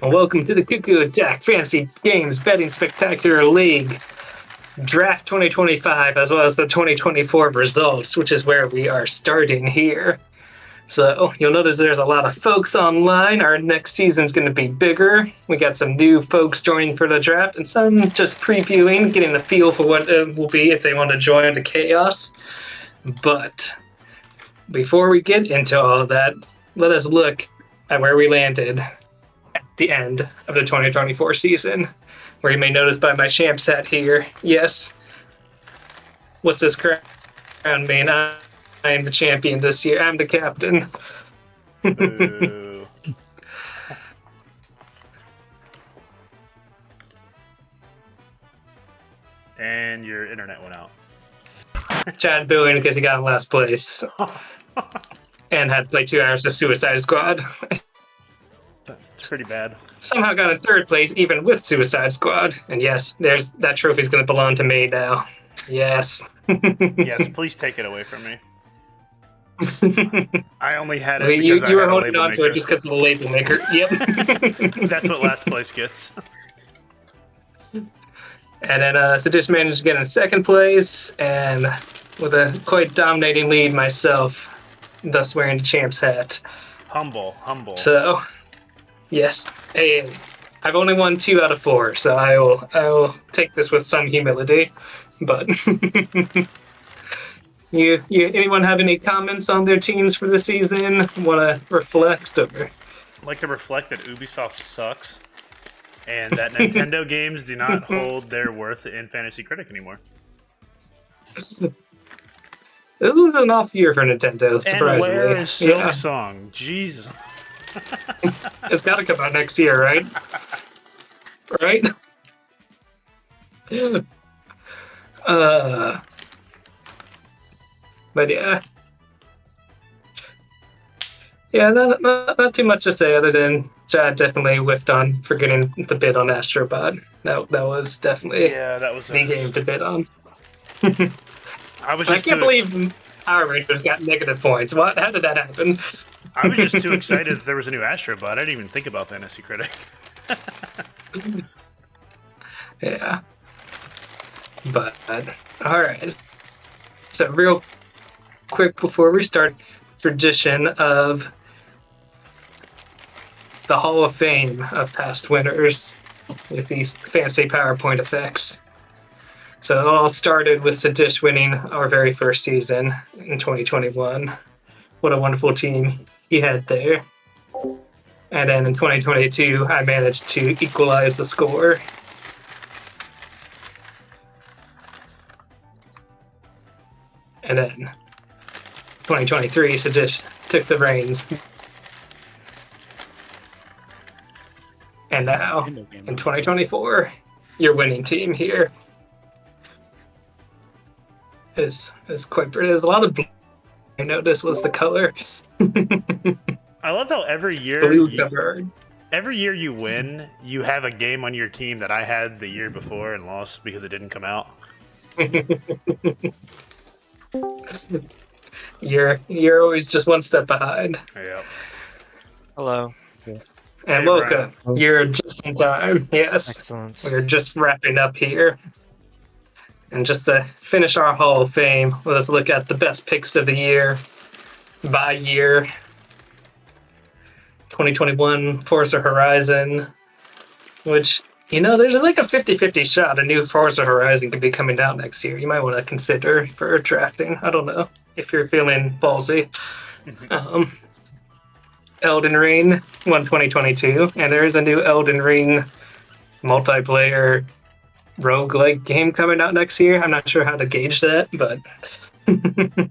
and welcome to the Cucco Attack Fantasy Games Betting Spectacular League Draft 2025, as well as the 2024 results, which is where we are starting here. So you'll notice there's a lot of folks online. Our next season's going to be bigger. We got some new folks joining for the draft, and some just previewing, getting the feel for what it will be if they want to join the chaos. But before we get into all of that, let us look at where we landed at the end of the 2024 season, where you may notice by my champ set here, yes, what's this crown mean? I am the champion this year. I'm the captain. Boo. And your internet went out. Chad booing because he got in last place and had to play 2 hours of Suicide Squad. It's pretty bad. Somehow got in third place even with Suicide Squad. And yes, there's that trophy's going to belong to me now. Yes. Yes, please take it away from me. I only had it you because I were had a holding label on to maker. it just because of the label maker. Yep. That's what last place gets. And then Sadish managed to get in second place, and with a quite dominating lead myself, thus wearing the champ's hat. Humble. So, yes, hey, I've only won 2 out of 4, so I will take this with some humility. But anyone have any comments on their teams for the season? Want to reflect? Or? I'd like to reflect that Ubisoft sucks, and that Nintendo games do not hold their worth in Fantasy Critic anymore. This was an off year for Nintendo, surprisingly. And where is Silksong? Jesus. It's got to come out next year, right? Right? But yeah. Yeah, not too much to say other than Chad definitely whiffed on forgetting the bid on Astro Bot. That was definitely That was the game to bid on. I can't believe our Rangers got negative points. What? How did that happen? I was just too excited that there was a new Astro Bot. I didn't even think about Fantasy Critic. Yeah. But, alright. So real quick before we start, tradition of the Hall of Fame of past winners with these fancy PowerPoint effects. So it all started with Sadish winning our very first season in 2021. What a wonderful team he had there. And then in 2022, I managed to equalize the score. And then 2023, Sadish took the reins. And now, in 2024, your winning team here is quite pretty. There's a lot of blue. I noticed was the color. I love how every year you win, you have a game on your team that I had the year before and lost because it didn't come out. You're always just one step behind. Yeah. Hello. And Hey, Mocha, you're just in time. Yes. Excellent. We're just wrapping up here. And just to finish our Hall of Fame, let's look at the best picks of the year by year. 2021 Forza Horizon, which, there's like a 50-50 shot a new Forza Horizon could be coming out next year. You might want to consider for drafting. I don't know if you're feeling ballsy. Elden Ring won 2022, and there is a new Elden Ring multiplayer roguelike game coming out next year. I'm not sure how to gauge that, but and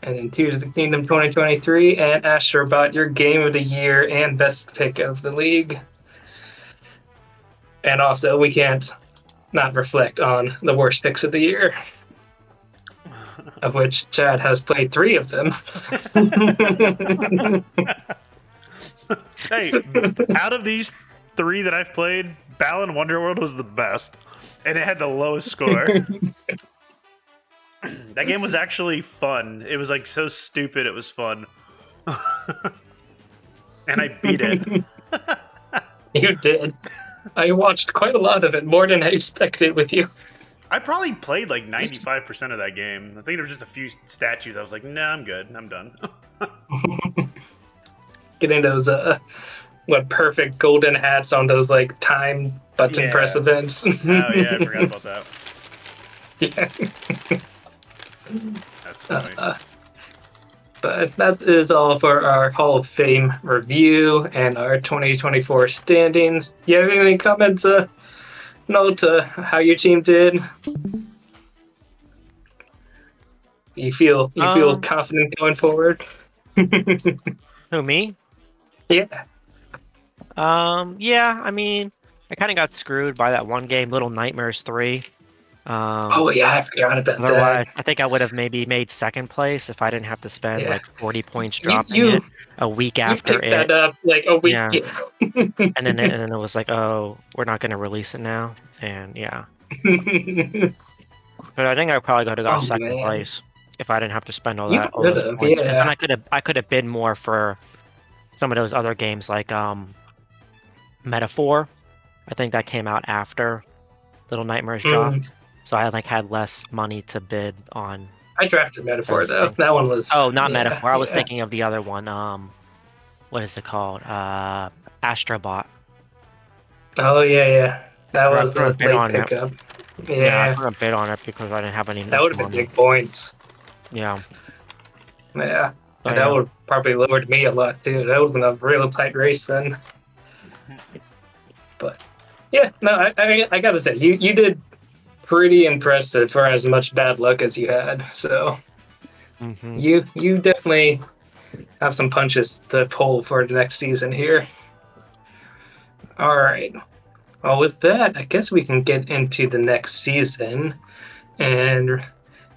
then Tears of the Kingdom 2023 and Astro Bot, your game of the year and best pick of the league. And also, we can't not reflect on the worst picks of the year, of which Chad has played 3 of them. Hey, out of these 3 that I've played, Balan Wonderworld was the best, and it had the lowest score. That game was actually fun. It was like so stupid it was fun. And I beat it. You did. I watched quite a lot of it, more than I expected with you. I probably played like 95% of that game. I think there were just a few statues. I was like, nah, I'm good. I'm done. Getting those perfect golden hats on those like time button press events. Oh yeah, I forgot about that. Yeah. That's funny. But that is all for our Hall of Fame review and our 2024 standings. You have any comments, note how your team did? You feel confident going forward? Who, me? Yeah. Yeah, I mean, I kind of got screwed by that one game, Little Nightmares 3. Oh yeah, I forgot about otherwise, that. I think I would have maybe made second place if I didn't have to spend like 40 points dropping you it a week after picked that up like a week. Yeah. and then it was like, oh, we're not going to release it now, and yeah. But I think I probably could have got second place if I didn't have to spend all those points. Yeah. And I could have bid more for some of those other games like Metaphor. I think that came out after Little Nightmares dropped. So I like had less money to bid on. I drafted Metaphor though. That one was. Oh, not Metaphor. I was thinking of the other one. What is it called? Astro Bot. Oh yeah. That was a bid on pickup. Yeah, I couldn't bid on it because I didn't have any. That would have been big points. Yeah. Yeah. And that would probably lowered me a lot too. That would have been a real tight race then. But yeah, no, I gotta say you did pretty impressive for as much bad luck as you had. So you definitely have some punches to pull for the next season here. All right. Well, with that, I guess we can get into the next season. And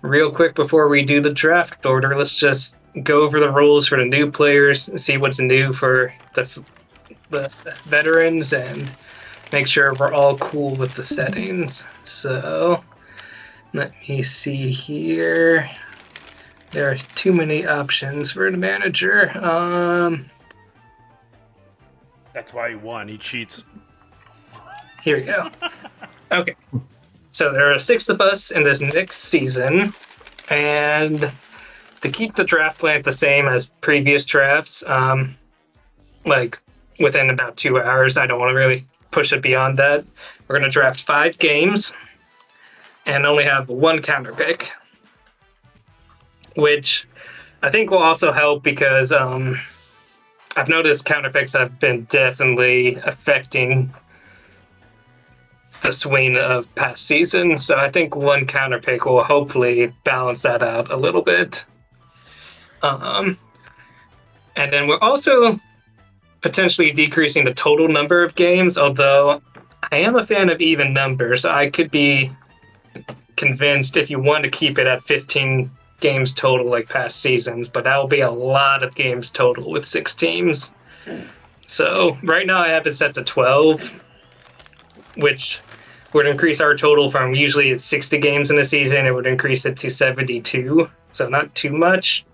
real quick before we do the draft order, let's just go over the rules for the new players, see what's new for the veterans, and make sure we're all cool with the settings. So let me see here. There are too many options for the manager. That's why he won. He cheats. Here we go. Okay. So there are 6 of us in this next season, and to keep the draft plan the same as previous drafts, like within about 2 hours, I don't want to really push it beyond that. We're going to draft 5 games and only have 1 counter pick, which I think will also help because I've noticed counter picks have been definitely affecting the swing of past seasons. So I think 1 counter pick will hopefully balance that out a little bit. And then we're also potentially decreasing the total number of games, although I am a fan of even numbers. I could be convinced if you want to keep it at 15 games total like past seasons, but that will be a lot of games total with 6 teams. So right now I have it set to 12, which would increase our total from usually it's 60 games in a season, it would increase it to 72, so not too much.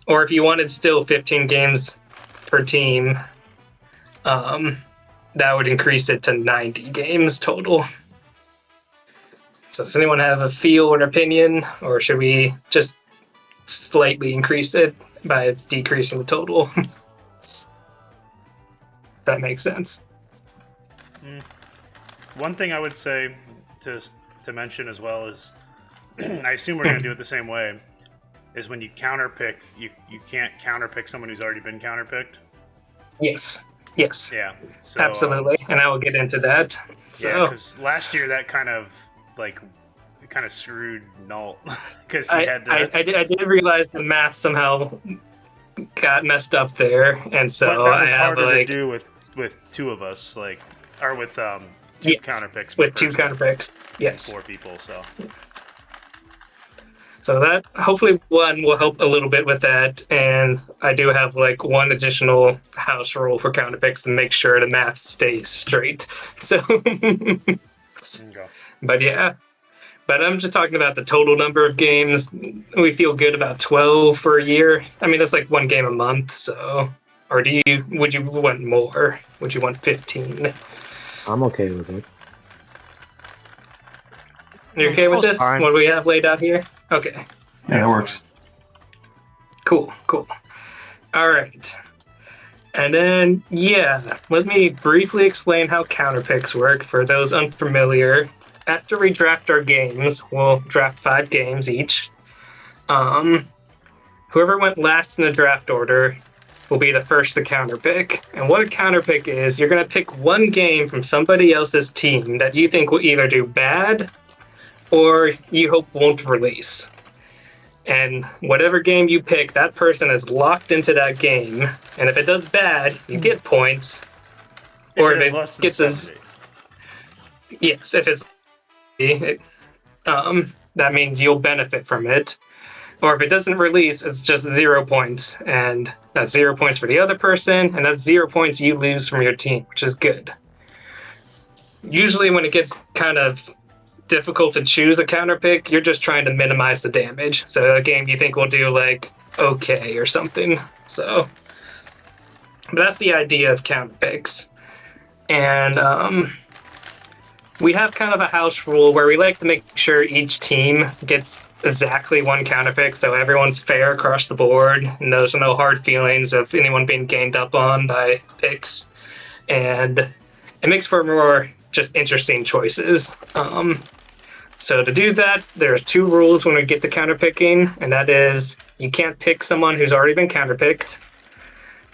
Or if you wanted still 15 games per team, that would increase it to 90 games total. So does anyone have a feel or an opinion, or should we just slightly increase it by decreasing the total? That makes sense. One thing I would say to mention as well is, I assume we're going to do it the same way, is when you counterpick, you can't counterpick someone who's already been counterpicked. Yes. Yeah. So, absolutely, and I will get into that. So. Yeah, because last year that kind of screwed Null because he had to. I did realize the math somehow got messed up there, and so but that was I have harder like to do with 2 of us, like, or with 2 counterpicks. With 2 counterpicks, yes. 4 people, so. So that hopefully 1 will help a little bit with that, and I do have like 1 additional house rule for counterpicks to make sure the math stays straight. So, But yeah. But I'm just talking about the total number of games. We feel good about 12 for a year. I mean, that's like 1 game a month, so Or would you want more? Would you want 15? I'm okay with it. You okay with this? Fine. What we have laid out here? Okay. Yeah, that works. Cool. All right. And then, yeah, let me briefly explain how counterpicks work for those unfamiliar. After we draft our games, we'll draft 5 games each. Whoever went last in the draft order will be the first to counterpick. And what a counterpick is, you're going to pick one game from somebody else's team that you think will either do bad or you hope won't release. And whatever game you pick, that person is locked into that game. And if it does bad, you get points. Or if it gets yes, if it's that means you'll benefit from it. Or if it doesn't release, it's just 0 points. And that's 0 points for the other person, and that's 0 points you lose from your team, which is good. Usually when it gets kind of difficult to choose a counterpick, you're just trying to minimize the damage. So a game you think will do like okay or something. So but that's the idea of counterpicks. And we have kind of a house rule where we like to make sure each team gets exactly one counterpick, so everyone's fair across the board, and there's no hard feelings of anyone being gained up on by picks. And it makes for more just interesting choices. So to do that, there are 2 rules when we get to counterpicking, and that is you can't pick someone who's already been counterpicked.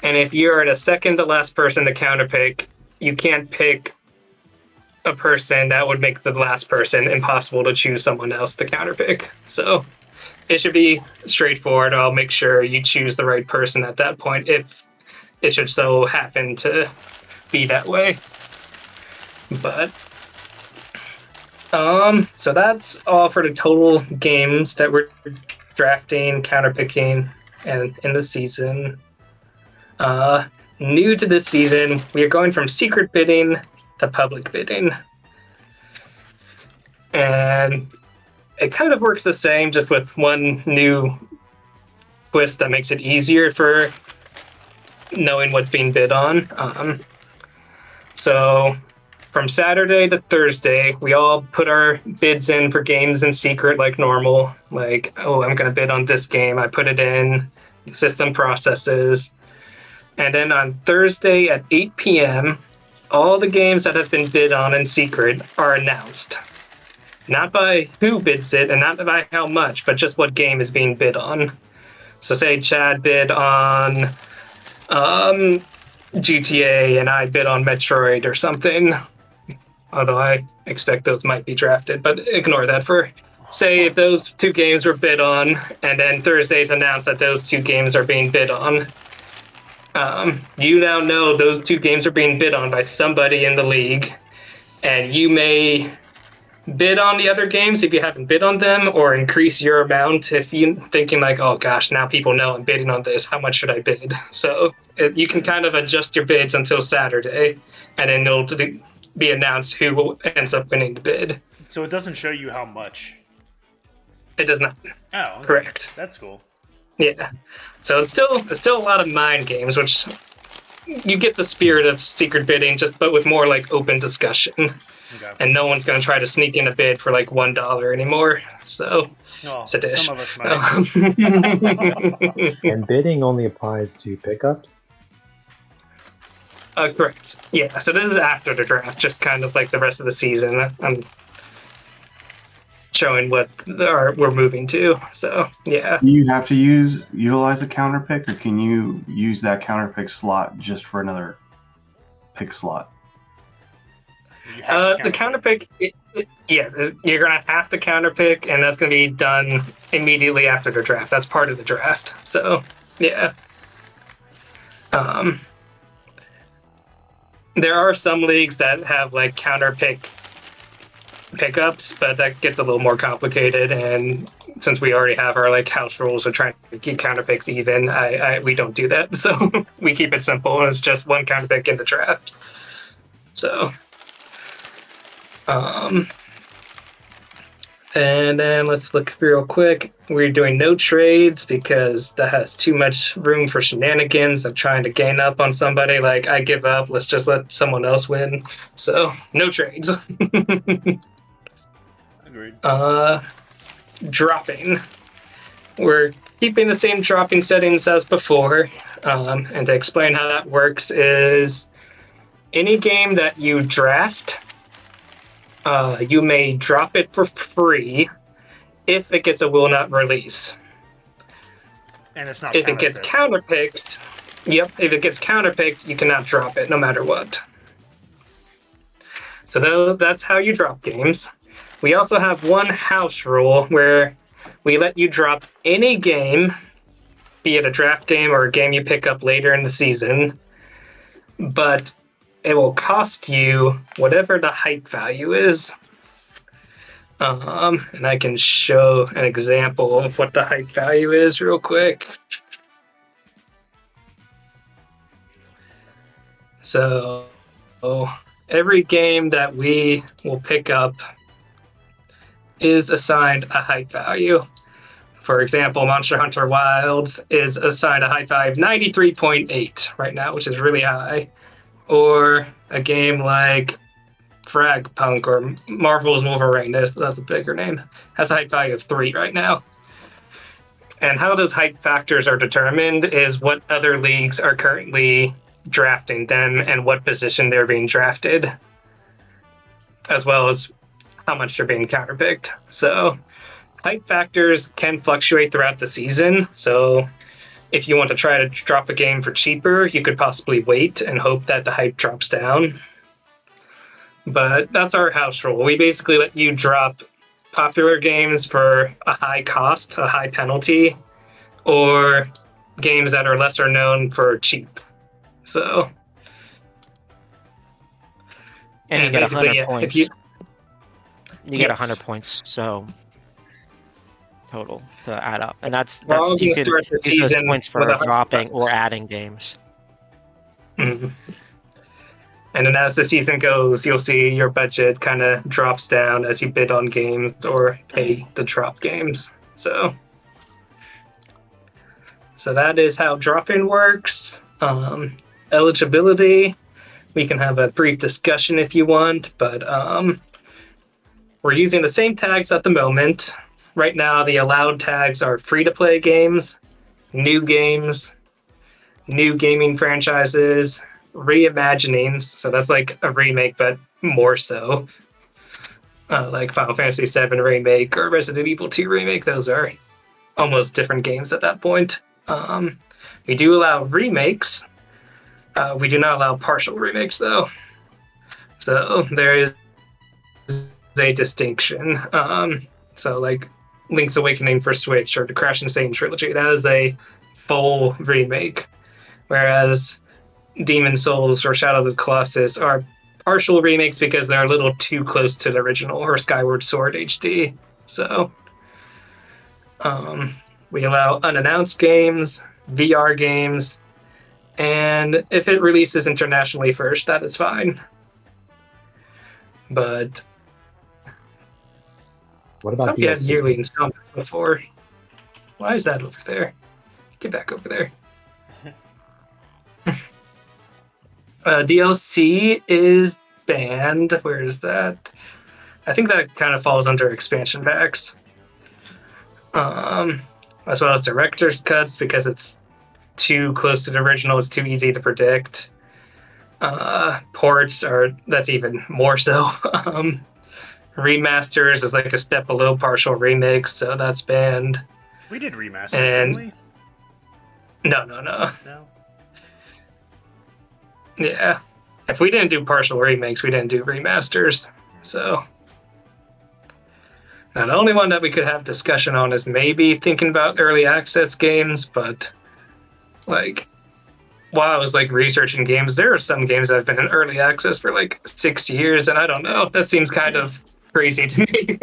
And if you're the second to last person to counterpick, you can't pick a person that would make the last person impossible to choose someone else to counterpick. So it should be straightforward. I'll make sure you choose the right person at that point if it should so happen to be that way. But so that's all for the total games that we're drafting, counterpicking, and in the season. New to this season, we are going from secret bidding to public bidding. And it kind of works the same, just with one new twist that makes it easier for knowing what's being bid on. So from Saturday to Thursday, we all put our bids in for games in secret like normal. Like, oh, I'm going to bid on this game. I put it in, the system processes. And then on Thursday at 8 p.m., all the games that have been bid on in secret are announced. Not by who bids it and not by how much, but just what game is being bid on. So say Chad bid on GTA and I bid on Metroid or something. Although I expect those might be drafted, but ignore that for... Say if those 2 games were bid on, and then Thursday's announced that those 2 games are being bid on. You now know those 2 games are being bid on by somebody in the league, and you may bid on the other games if you haven't bid on them, or increase your amount if you're thinking like, oh gosh, now people know I'm bidding on this, how much should I bid? So you can kind of adjust your bids until Saturday, and then it'll be announced who ends up winning the bid. So it doesn't show you how much? It does not. Oh, correct. That's cool. Yeah. So it's still a lot of mind games, which you get the spirit of secret bidding, but with more like open discussion. Okay. And no one's going to try to sneak in a bid for like $1 anymore. So it's a dish. Some of us might. And bidding only applies to pickups? Correct. Yeah. So this is after the draft, just kind of like the rest of the season. I'm showing what we're moving to. So yeah. Do you have to utilize a counter pick, or can you use that counter pick slot just for another pick slot? The counter pick, yes, you're gonna have to counter pick, and that's gonna be done immediately after the draft. That's part of the draft. So yeah. There are some leagues that have like counter pick pickups, but that gets a little more complicated, and since we already have our like house rules of trying to keep counter picks even, we don't do that. So we keep it simple, and it's just one counter pick in the draft. So And then let's look real quick. We're doing no trades because that has too much room for shenanigans of trying to gain up on somebody. Like, I give up, let's just let someone else win. So, no trades. Agreed. Dropping. We're keeping the same dropping settings as before. And to explain how that works is any game that you draft, you may drop it for free if it gets a will not release. And it's not If it gets counterpicked, if it gets counterpicked, you cannot drop it no matter what. So that's how you drop games. We also have one house rule where we let you drop any game, be it a draft game or a game you pick up later in the season, but it will cost you whatever the hype value is. And I can show an example of what the hype value is real quick. So every game that we will pick up is assigned a hype value. For example, Monster Hunter Wilds is assigned a hype value of 93.8 right now, which is really high. Or a game like Fragpunk or Marvel's Wolverine, that's a bigger name, has a hype value of 3 right now. And how those hype factors are determined is what other leagues are currently drafting them and what position they're being drafted, as well as how much they're being counterpicked. So hype factors can fluctuate throughout the season. So if you want to try to drop a game for cheaper, you could possibly wait and hope that the hype drops down. But that's our house rule. We basically let you drop popular games for a high cost, a high penalty, or games that are lesser known for cheap. So, And you get 100 points. If you get 100 points, so total to add up, and that's Well, you you could start the use those season points for with 100 dropping points. or adding games. Mhm. And then as the season goes, you'll see your budget kind of drops down as you bid on games or pay to drop games. So that is how drop-in works. Eligibility, we can have a brief discussion if you want, but we're using the same tags at the moment. Right now, the allowed tags are free-to-play games, new gaming franchises, reimaginings, so that's like a remake, but more so. Like Final Fantasy VII Remake or Resident Evil 2 Remake, those are almost different games at that point. We do allow remakes. We do not allow partial remakes, though. So there is a distinction. So like Link's Awakening for Switch or the Crash and Sane trilogy, that is a full remake, whereas Demon Souls or Shadow of the Colossus are partial remakes because they're a little too close to the original, or Skyward Sword HD. So we allow unannounced games, VR games, and if it releases internationally first, that is fine. But What about we had DLC? yearly installments before. Why is that over there? Get back over there. DLC is banned. Where is that? I think that kind of falls under expansion packs. As well as director's cuts because it's too close to the original. It's too easy to predict. Ports that's even more so. Remasters is like a step below partial remakes, so that's banned. We did remasters, And- didn't No. we? No. Yeah. If we didn't do partial remakes, we didn't do remasters. So now the only one that we could have discussion on is maybe thinking about early access games, but like while I was like researching games, there are some games that have been in early access for like 6 years, and I don't know. That seems kind of crazy to me.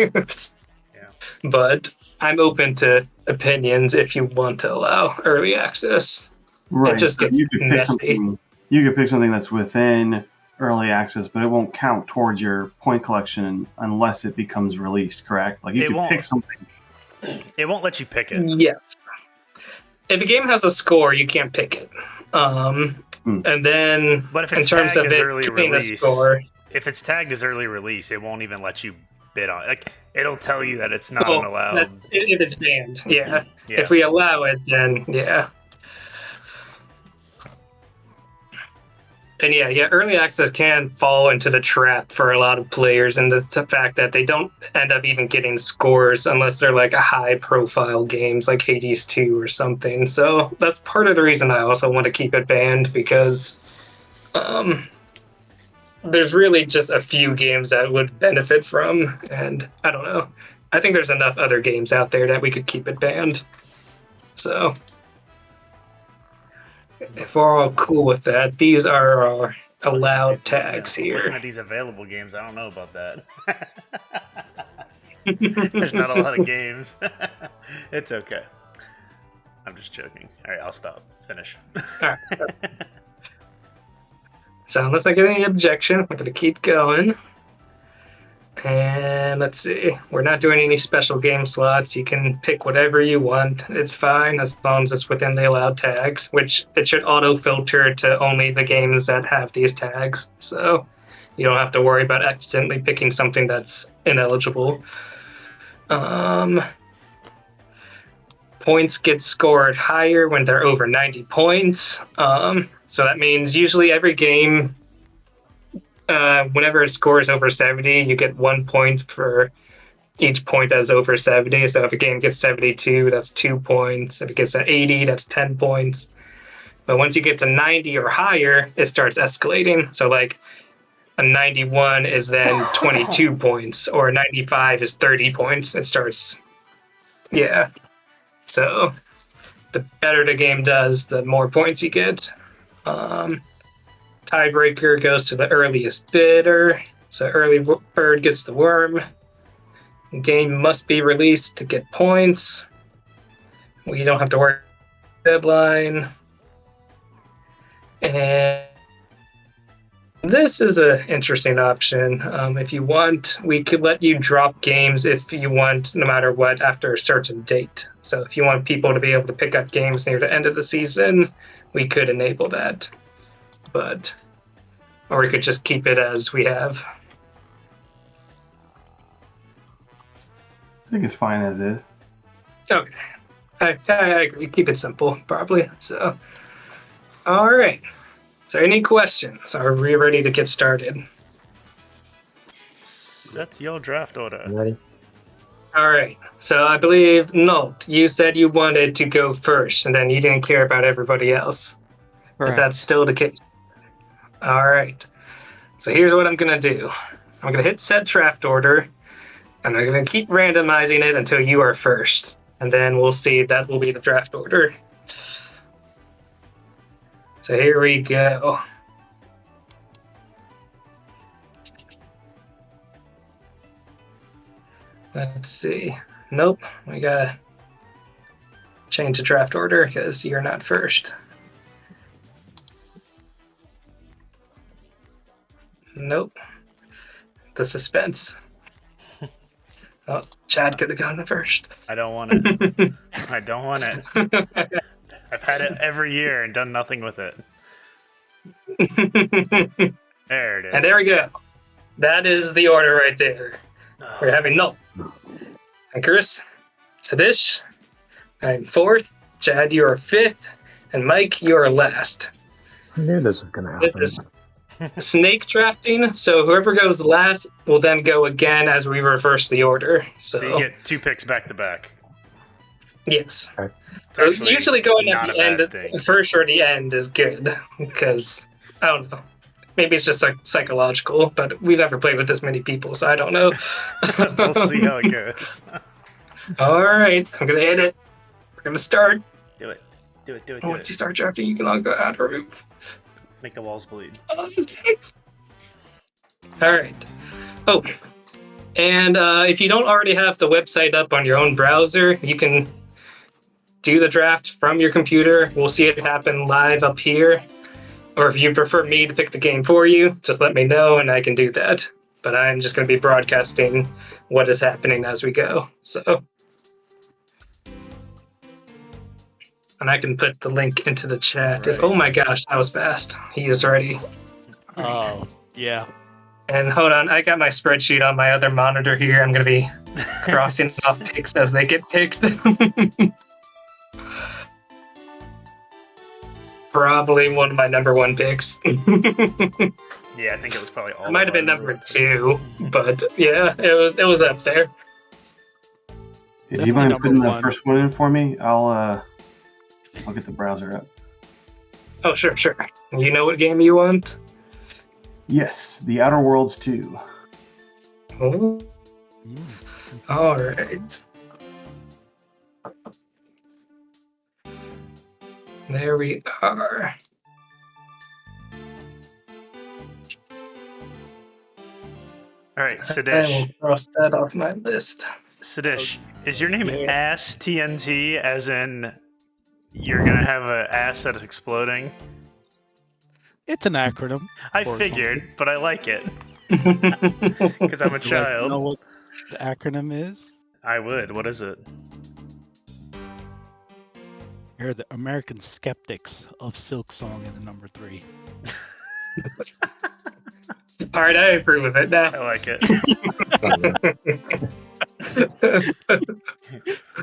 Yeah. But I'm open to opinions if you want to allow early access. Right. just so gets you could pick messy. something. You could pick something that's within early access, but it won't count towards your point collection unless it becomes released, correct? Like you can pick something. It won't let you pick it. Yes. If a game has a score, you can't pick it. And then, But if in it's terms tagged of as it early being a release, score, if it's tagged as early release, it won't even let you bid on it. Like it'll tell you that it's not an allowed. if it's banned, yeah. Yeah. If we allow it, then yeah. And yeah, early access can fall into the trap for a lot of players, and the fact that they don't end up even getting scores unless they're like a high-profile games like Hades 2 or something. So that's part of the reason I also want to keep it banned, because there's really just a few games that would benefit from, and I don't know. I think there's enough other games out there that we could keep it banned. So if we're all cool with that, these are our allowed tags Looking here. at these available games, I don't know about that. There's not a lot of games. It's okay. I'm just joking. All right, I'll stop. Finish. All right. So unless I get any objection, I'm going to keep going. And let's see. We're not doing any special game slots. You can pick whatever you want. It's fine as long as it's within the allowed tags, which it should auto-filter to only the games that have these tags. So you don't have to worry about accidentally picking something that's ineligible. Points get scored higher when they're over 90 points. So that means usually every game, whenever it scores over 70, you get 1 point for each point that's over 70. So if a game gets 72, that's 2 points. If it gets to 80, that's 10 points. But once you get to 90 or higher, it starts escalating. So like a 91 is then 22 points, or a 95 is 30 points. It starts, yeah. So the better the game does, the more points you get. Tiebreaker goes to the earliest bidder. So early bird gets the worm. The game must be released to get points. We don't have to worry about the deadline. And this is an interesting option. If you want, we could let you drop games if you want, no matter what, after a certain date. So if you want people to be able to pick up games near the end of the season, we could enable that. Or we could just keep it as we have. I think it's fine as is. Okay. I agree. Keep it simple, probably. So, all right. So any questions? Are we ready to get started? Set your draft order. I'm ready. All right. So I believe, Nolt, you said you wanted to go first, and then you didn't care about everybody else. Is that still the case? All right. So here's what I'm going to do. I'm going to hit set draft order, and I'm going to keep randomizing it until you are first. And then we'll see that will be the draft order. So here we go. Let's see. Nope. We got to change the draft order because you're not first. Nope. The suspense. Oh, Chad could have gone first. I don't want it. I don't want it. I've had it every year and done nothing with it. There it is. And there we go. That is the order right there. We're having Null, Icarus, Sadish, I'm fourth, Chad, you are fifth, and Mike, you are last. I knew this was going to happen. This is snake drafting, so whoever goes last will then go again as we reverse the order. So you get 2 picks back to back. Yes. Okay. So usually going at not the a end, bad thing. first or the end is good, because, I don't know. Maybe it's just like psychological, but we've never played with this many people, so I don't know. We'll see how it goes. All right, I'm going to hit it. We're going to start. Do it. Do it. Do it. And Do once you it. start drafting, you can all go out or move. Make the walls bleed. All right. Oh, and if you don't already have the website up on your own browser, you can do the draft from your computer. We'll see it happen live up here. Or if you prefer me to pick the game for you, just let me know and I can do that. But I'm just going to be broadcasting what is happening as we go. So, and I can put the link into the chat. Right. Oh my gosh, that was fast. He is ready. Oh, yeah. And hold on, I got my spreadsheet on my other monitor here. I'm going to be crossing off picks as they get picked. Probably one of my number one picks. Yeah, I think it was probably all. It might have been number two, but yeah, it was up there. Do you mind putting the one. first one in for me? I'll get the browser up. Oh, sure. You know what game you want? Yes, The Outer Worlds 2. Oh. All right. There we are. All right, I will Sidish. cross that off my list. Sidish, is your name Ass TNT, as in you're gonna have an ass that is exploding? It's an acronym. I or figured, something. but I like it because I'm a Would you like to know child. what the acronym is? I would. What is it? You're the American skeptics of Silk Song in the number 3. All right, I approve of it I now. like it.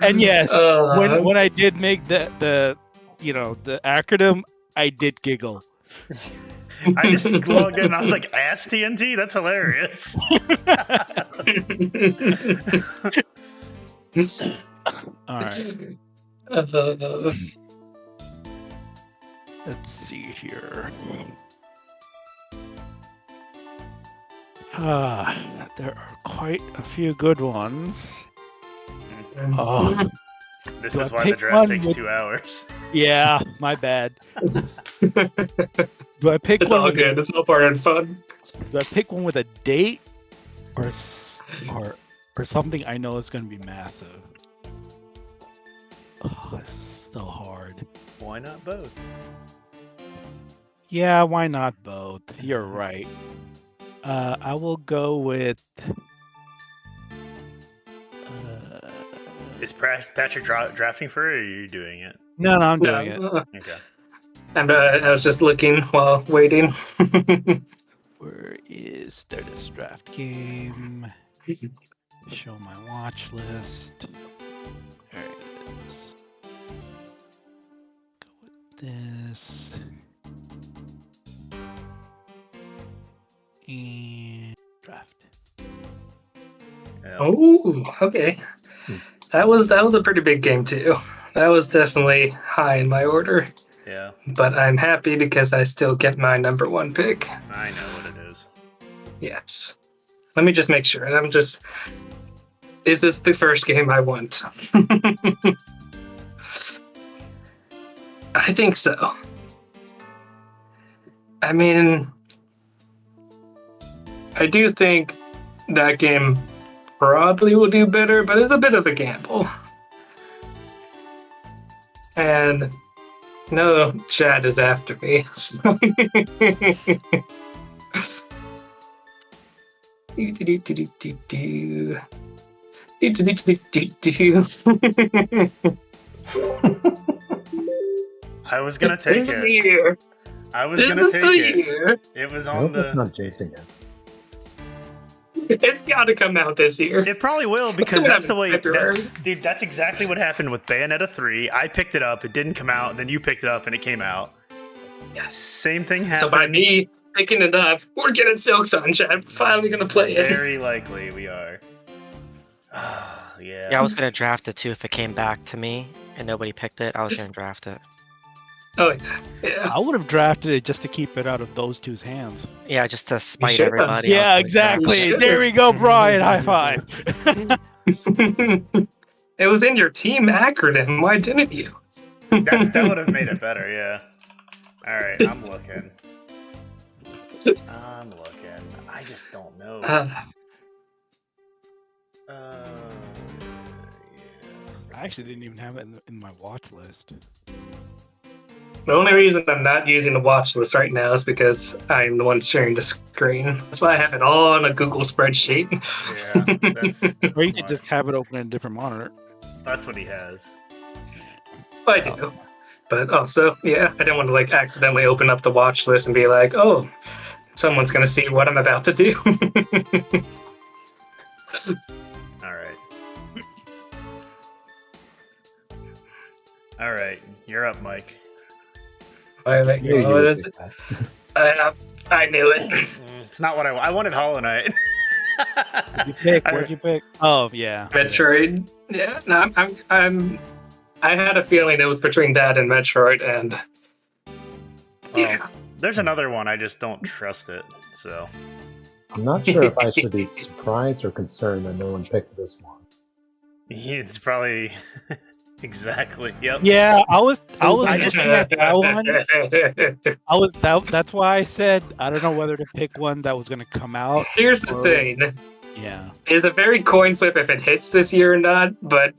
And yes, Uh, when I did make the acronym, I did giggle. I just logged in and I was like, Ass TNT? That's hilarious. All right, uh, let's see here. There are quite a few good ones. Oh, This Do is I why the pick draft one takes with- 2 hours. yeah, my bad. Do I pick it's one all with good. It's all part of the fun. Do I pick one with a date, or something I know is going to be massive? Oh, this is so hard. Why not both? Yeah, why not both? You're right. I will go with. Is Patrick drafting for it, or are you doing it? No, I'm No, doing it. Okay. I was just looking while waiting. Where is start this draft game? Show my watch list. There it is. Go with this. And draft. Yeah. Oh, okay. That was a pretty big game too. That was definitely high in my order, Yeah, but I'm happy because I still get my number one pick. I know what it is. Yes. Let me just make sure. Is this the first game I want? I think so. I mean, I do think that game probably will do better, but it's a bit of a gamble. And no, Chad is after me. So. I was gonna This take is the it. year. I was This gonna is take the it. year. It was I on hope it's the. not Jason yet. It's got to come out this year. It probably will, because coming that's out the in way. February. Dude, that's exactly what happened with Bayonetta 3. I picked it up, it didn't come out, then you picked it up and it came out. Yes. Same thing happened. So by me picking it up, we're getting Silks on, Chad. We're finally gonna play it. Very likely we are. Yeah. Yeah, I was gonna draft it too if it came back to me and nobody picked it. I was gonna draft it. Oh yeah. I would have drafted it just to keep it out of those two's hands. Yeah, just to spite should've. everybody. I Yeah, was gonna draft exactly. should've. There we go, Brian. High five. It was in your team acronym. Why didn't you? That would have made it better, yeah. Alright, I'm looking. I just don't know. Yeah. I actually didn't even have it in my watch list. The only reason I'm not using the watch list right now is because I'm the one sharing the screen. That's why I have it all on a Google spreadsheet. Yeah, that's Or you smart. could just have it open in a different monitor. That's what he has. I do. But also, yeah, I didn't want to like accidentally open up the watch list and be like, oh, someone's going to see what I'm about to do. All right. All right, you're up, Mike. What is it? I knew it. It's not what I wanted. Hollow Knight. What'd you pick? What'd you pick? Oh yeah. Metroid. Yeah, no, I had a feeling it was between that and Metroid, and yeah. There's another one. I just don't trust it. So I'm not sure if I should be surprised or concerned that no one picked this one. it's probably exactly. Yep. Yeah, I was I looking just- at that one. That's why I said I don't know whether to pick one that was gonna come out. Here's the or- thing. Yeah. It's a very coin flip if it hits this year or not, but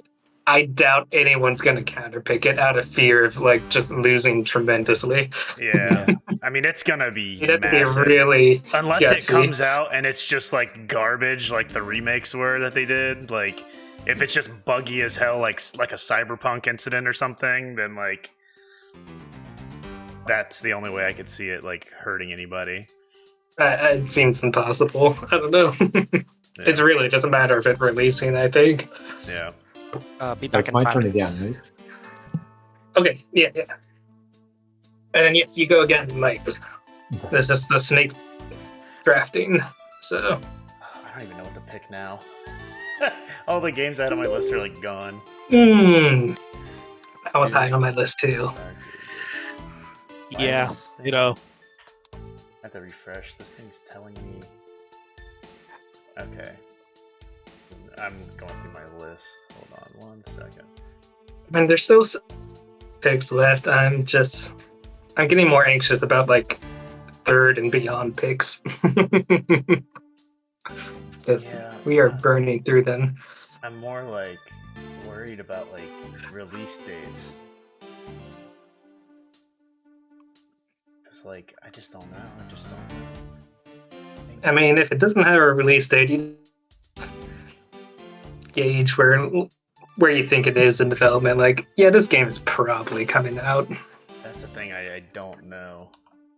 I doubt anyone's going to counterpick it out of fear of like just losing tremendously. Yeah. I mean, it's gonna be You'd have to be massive. really Unless it gutsy. comes out and it's just like garbage, like the remakes were that they did. Like, if it's just buggy as hell, like a Cyberpunk incident or something, then like that's the only way I could see it like hurting anybody. It seems impossible. I don't know. Yeah. It's really just a matter of it releasing, I think. Yeah. Be back That's in my 5 turn minutes. again, right? Okay, yeah. And then yes, you go again, Mike. This is the snake drafting. So I don't even know what to pick now. All the games I had on my list are like gone. that was high on my list too. Yeah. You know. I have to refresh. This thing's telling me. Okay. I'm going through my list. Hold on 1 second. I mean, there's still picks left. I'm getting more anxious about like third and beyond picks. Because Yeah. we are burning through them. I'm more like worried about like release dates. Cause like I just don't know. I just don't. I mean, if it doesn't have a release date, you gauge where you think it is in development. Like, yeah, this game is probably coming out. That's the thing. I don't know,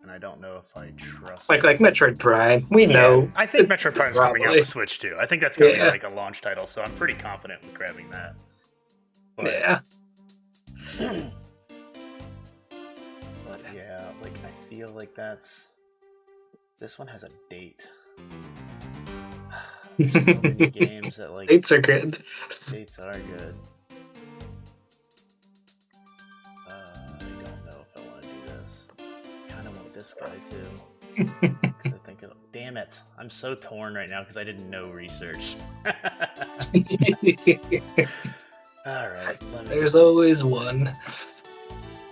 and I don't know if I trust. Like it. Metroid Prime, we Yeah, know. I think Metroid Prime is coming out probably. with Switch too. I think that's gonna be Yeah. like a launch title, so I'm pretty confident with grabbing that. But, Yeah. but yeah, like I feel like this one has a date. There's so many games that like Dates are good. dates are good. I don't know if I want to do this. Kind of want this guy too. 'Cause I think damn it, I'm so torn right now because I didn't know research. All right, let me There's see. always one.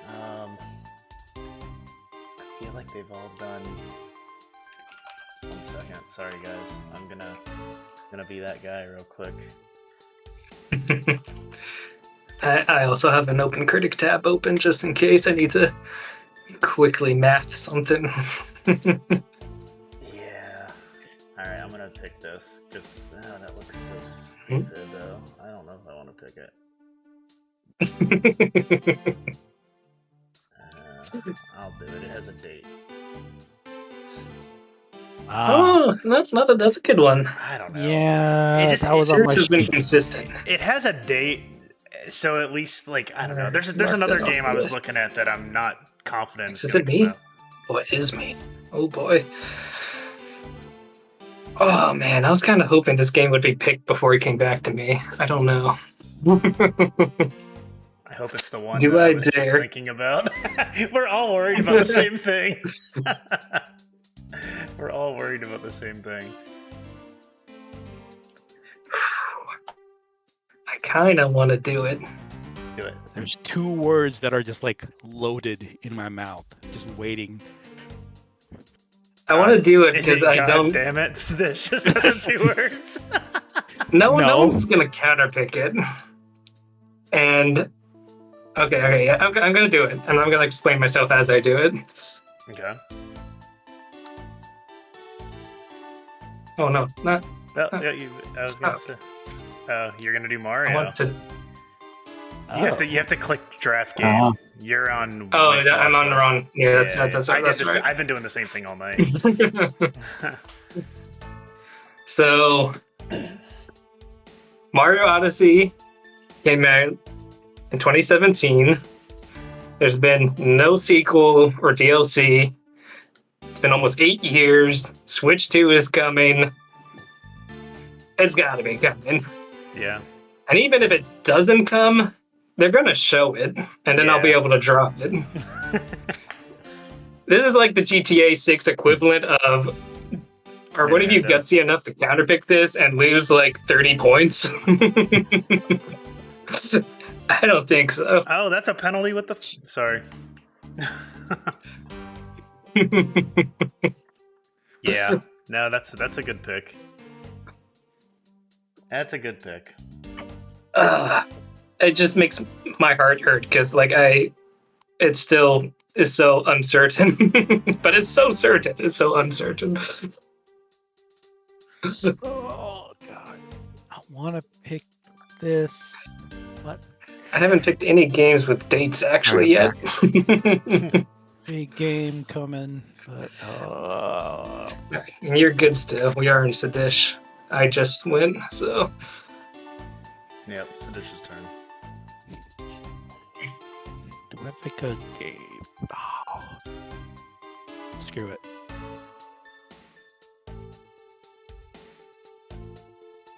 I feel like they've all done. 1 second, sorry guys. I'm gonna be that guy real quick. I also have an open critic tab open just in case I need to quickly math something. Yeah. All right, I'm gonna pick this because that looks so stupid though. I don't know if I want to pick it. I'll do it. It has a date. Oh, that's a good one. I don't know. Yeah. It just- that was on my Search has been sheet. consistent. It has a date, so at least like I don't know. There's Mark another that off game the I was list. looking at that I'm not confident. Is gonna it me? come out. Oh, it is me. Oh boy. Oh man, I was kind of hoping this game would be picked before he came back to me. I don't know. I hope it's the one Do that I was just dare? thinking about. We're all worried about the same thing. We're all worried about the same thing. I kind of want to do it. Do it. There's 2 words that are just like loaded in my mouth, just waiting. I want to do it Is because it I God don't. Damn it! There's just the 2 words. No No. one's gonna counterpick it. And Okay, yeah, I'm gonna do it, and I'm gonna explain myself as I do it. Okay. Oh no, not. Well, yeah, I was gonna say. You're gonna do Mario. I want to. You have to click draft game. Uh-huh. You're on. Oh, my I'm on the watch wrong. Yeah, that's list. that's right. I've been doing the same thing all night. So, Mario Odyssey came out in 2017. There's been no sequel or DLC. It's been almost 8 years. Switch 2 is coming. It's gotta be coming. Yeah. And even if it doesn't come, they're gonna show it, and then I'll be Yeah. able to drop it. This is like the GTA 6 equivalent of, or what if you Nintendo. gutsy enough to counterpick this and lose like 30 points? I don't think so. Oh, that's a penalty with the. Sorry. Yeah. No, that's a good pick. That's a good pick. It just makes my heart hurt because it still is so uncertain, but it's so certain. It's so uncertain. Oh god, I want to pick this, but I haven't picked any games with dates actually yet. big game coming. But And you're good still. We are in Sadish. I just went, so Yep, Sedish's turn. do I pick a game? Oh, screw it.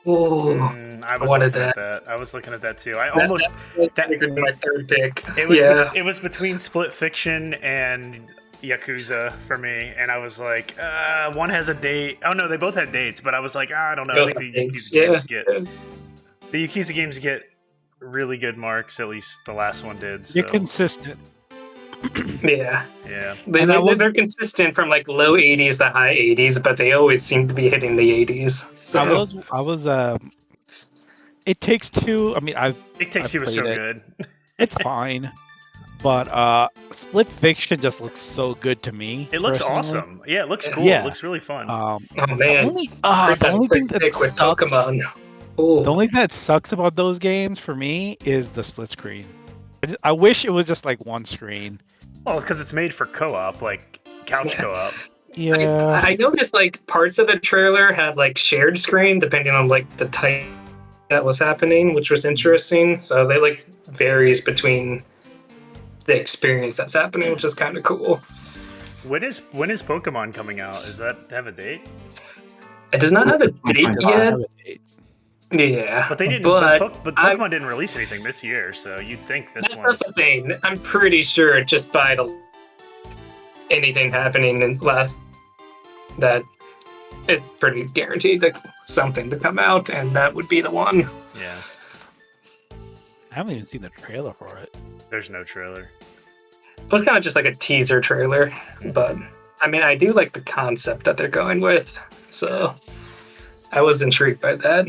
whoa. I was wanted looking at that. I was looking at that too. I That- almost. That was my third pick. It was. Yeah. It was between Split Fiction and Yakuza for me, and I was like, one has a date. Oh no, they both had dates, but I was like, I don't know. I think the Yakuza games get really good marks. At least the last one did. So. You're consistent. Yeah. Yeah. They're consistent from like low 80s to high 80s, but they always seem to be hitting the 80s. So I was. It Takes Two. I mean, It Takes I Two was so played it. good. it's fine, but Split Fiction just looks so good to me. It looks personally. awesome. Yeah, it looks cool. Yeah. It looks really fun. oh The man, only, Chris the had a only quick thing that pick with sucks, Pokemon. Ooh. the only thing that sucks about those games for me is the split screen. I wish it was just like one screen. Well, because it's made for co-op, like couch Yeah. co-op. Yeah. I noticed like parts of the trailer had like shared screen depending on like the type that was happening, which was interesting. So they like varies between the experience that's happening, which is kind of cool. When is Pokemon coming out? Does that have a date? It does not have a date yet. Yeah, But they didn't. But But Pokemon didn't release anything this year, so you'd think this one. that's the thing. I'm pretty sure just by anything happening in last that it's pretty guaranteed that something to come out, and that would be the one. Yeah. I haven't even seen the trailer for it. There's no trailer. It was kind of just like a teaser trailer, but I mean, I do like the concept that they're going with, so I was intrigued by that.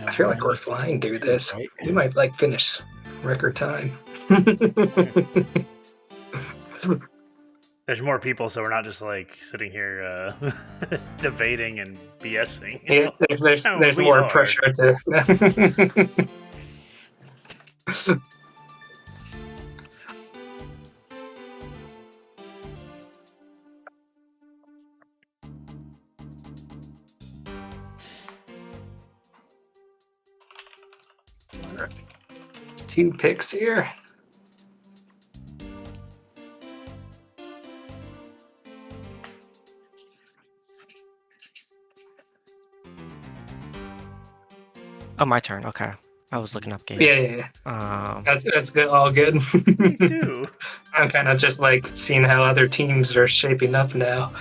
I feel like we're flying through this. Right? We might like finish record time. There's more people, so we're not just like sitting here debating and BSing. Yeah, there's Oh, there's we more are. pressure to. Two picks here. Oh, my turn. Okay. I was looking up games. Yeah. That's good. All good. Me too. I'm kind of just like seeing how other teams are shaping up now.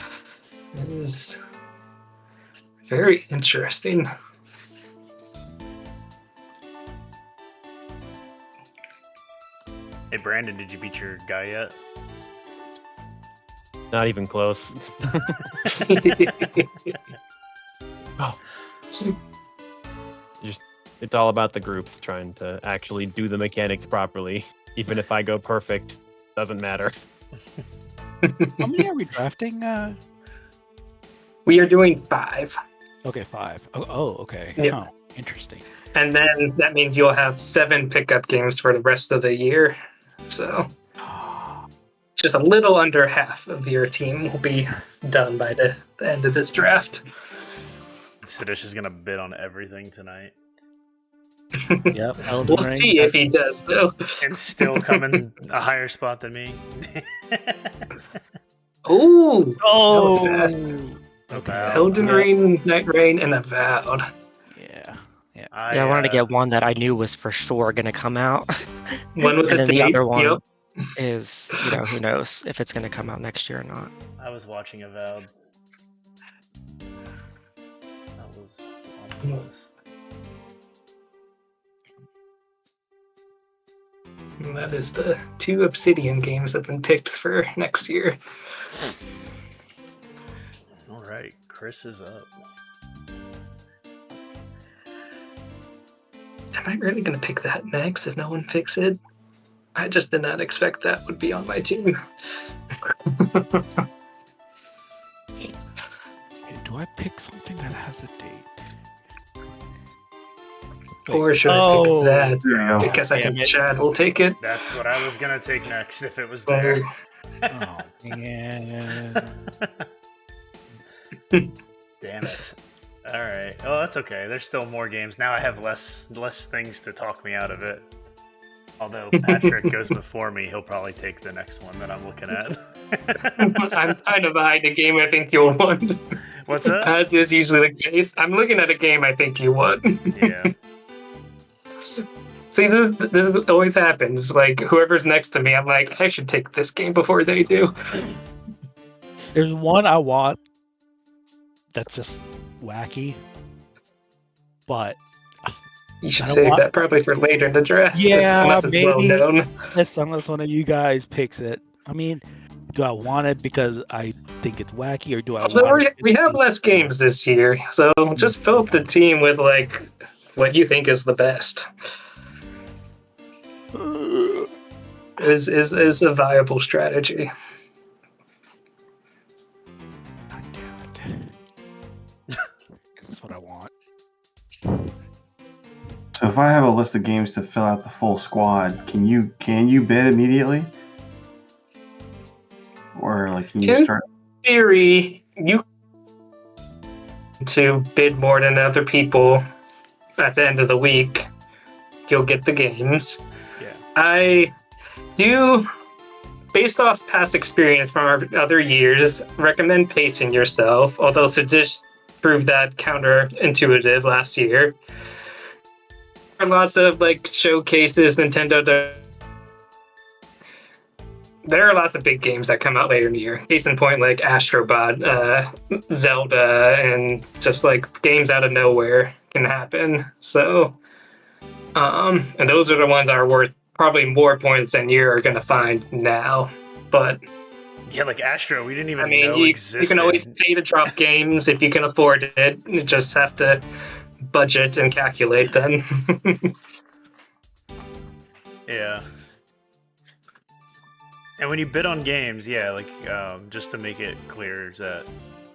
It is very interesting. Hey Brandon, did you beat your guy yet? Not even close. It's all about the groups trying to actually do the mechanics properly. Even if I go perfect, doesn't matter. How many are we drafting? We are doing 5. Okay, 5. Oh, okay. Yep. Oh, interesting. And then that means you'll have 7 pickup games for the rest of the year. So just a little under half of your team will be done by the end of this draft. Siddish is gonna bid on everything tonight. Yep. Elden We'll Ring. see if he does, though. And still coming a higher spot than me. Ooh, that was Oh. fast. Avowed. Elden Yeah. Ring, Night Rain, and Avowed. Yeah. Yeah, I wanted to get one that I knew was for sure going to come out. One with And a then the date. other one Yep. is, who knows if it's going to come out next year or not. I was watching Avowed. That was on the list. And that is the 2 Obsidian games that have been picked for next year. All right, Chris is up. Am I really going to pick that next if no one picks it? I just did not expect that would be on my team. Hey, do I pick something that has a date? Or should I Oh. pick that? There you go. Because I Damn think it. Chad will take it. That's what I was gonna take next if it was there. Oh, man. Damn it. All right. Oh, that's okay. There's still more games. Now I have less things to talk me out of it. Although Patrick goes before me, he'll probably take the next one that I'm looking at. I'm kind of behind a game I think you'll win. What's that? As is usually the case. I'm looking at a game I think you won. Yeah. See, this always happens. Like, whoever's next to me, I'm like, I should take this game before they do. There's one I want that's just wacky, but You should I don't save want- that probably for later in the draft. Yeah, unless it's well maybe. known. unless one of you guys picks it. I mean, do I want it because I think it's wacky, or do I Although want it? we have less games this year, so just fill up the team with like what you think is the best. Is a viable strategy. God damn it. This is what I want. So if I have a list of games to fill out the full squad, can you bid immediately? Or like can you In start? theory, you to bid more than other people at the end of the week, you'll get the games. Yeah. I do, based off past experience from our other years, recommend pacing yourself, although Sadish proved that counterintuitive last year. There are lots of like showcases, there are lots of big games that come out later in the year. Case in point, like Astro Bot, Zelda, and just like games out of nowhere can happen. So, and those are the ones that are worth probably more points than you're going to find now. But Yeah, like Astro, we didn't even I mean, know you existed. can always pay to drop games if you can afford it. You just have to budget and calculate then. Yeah. And when you bid on games, yeah, like just to make it clear, is that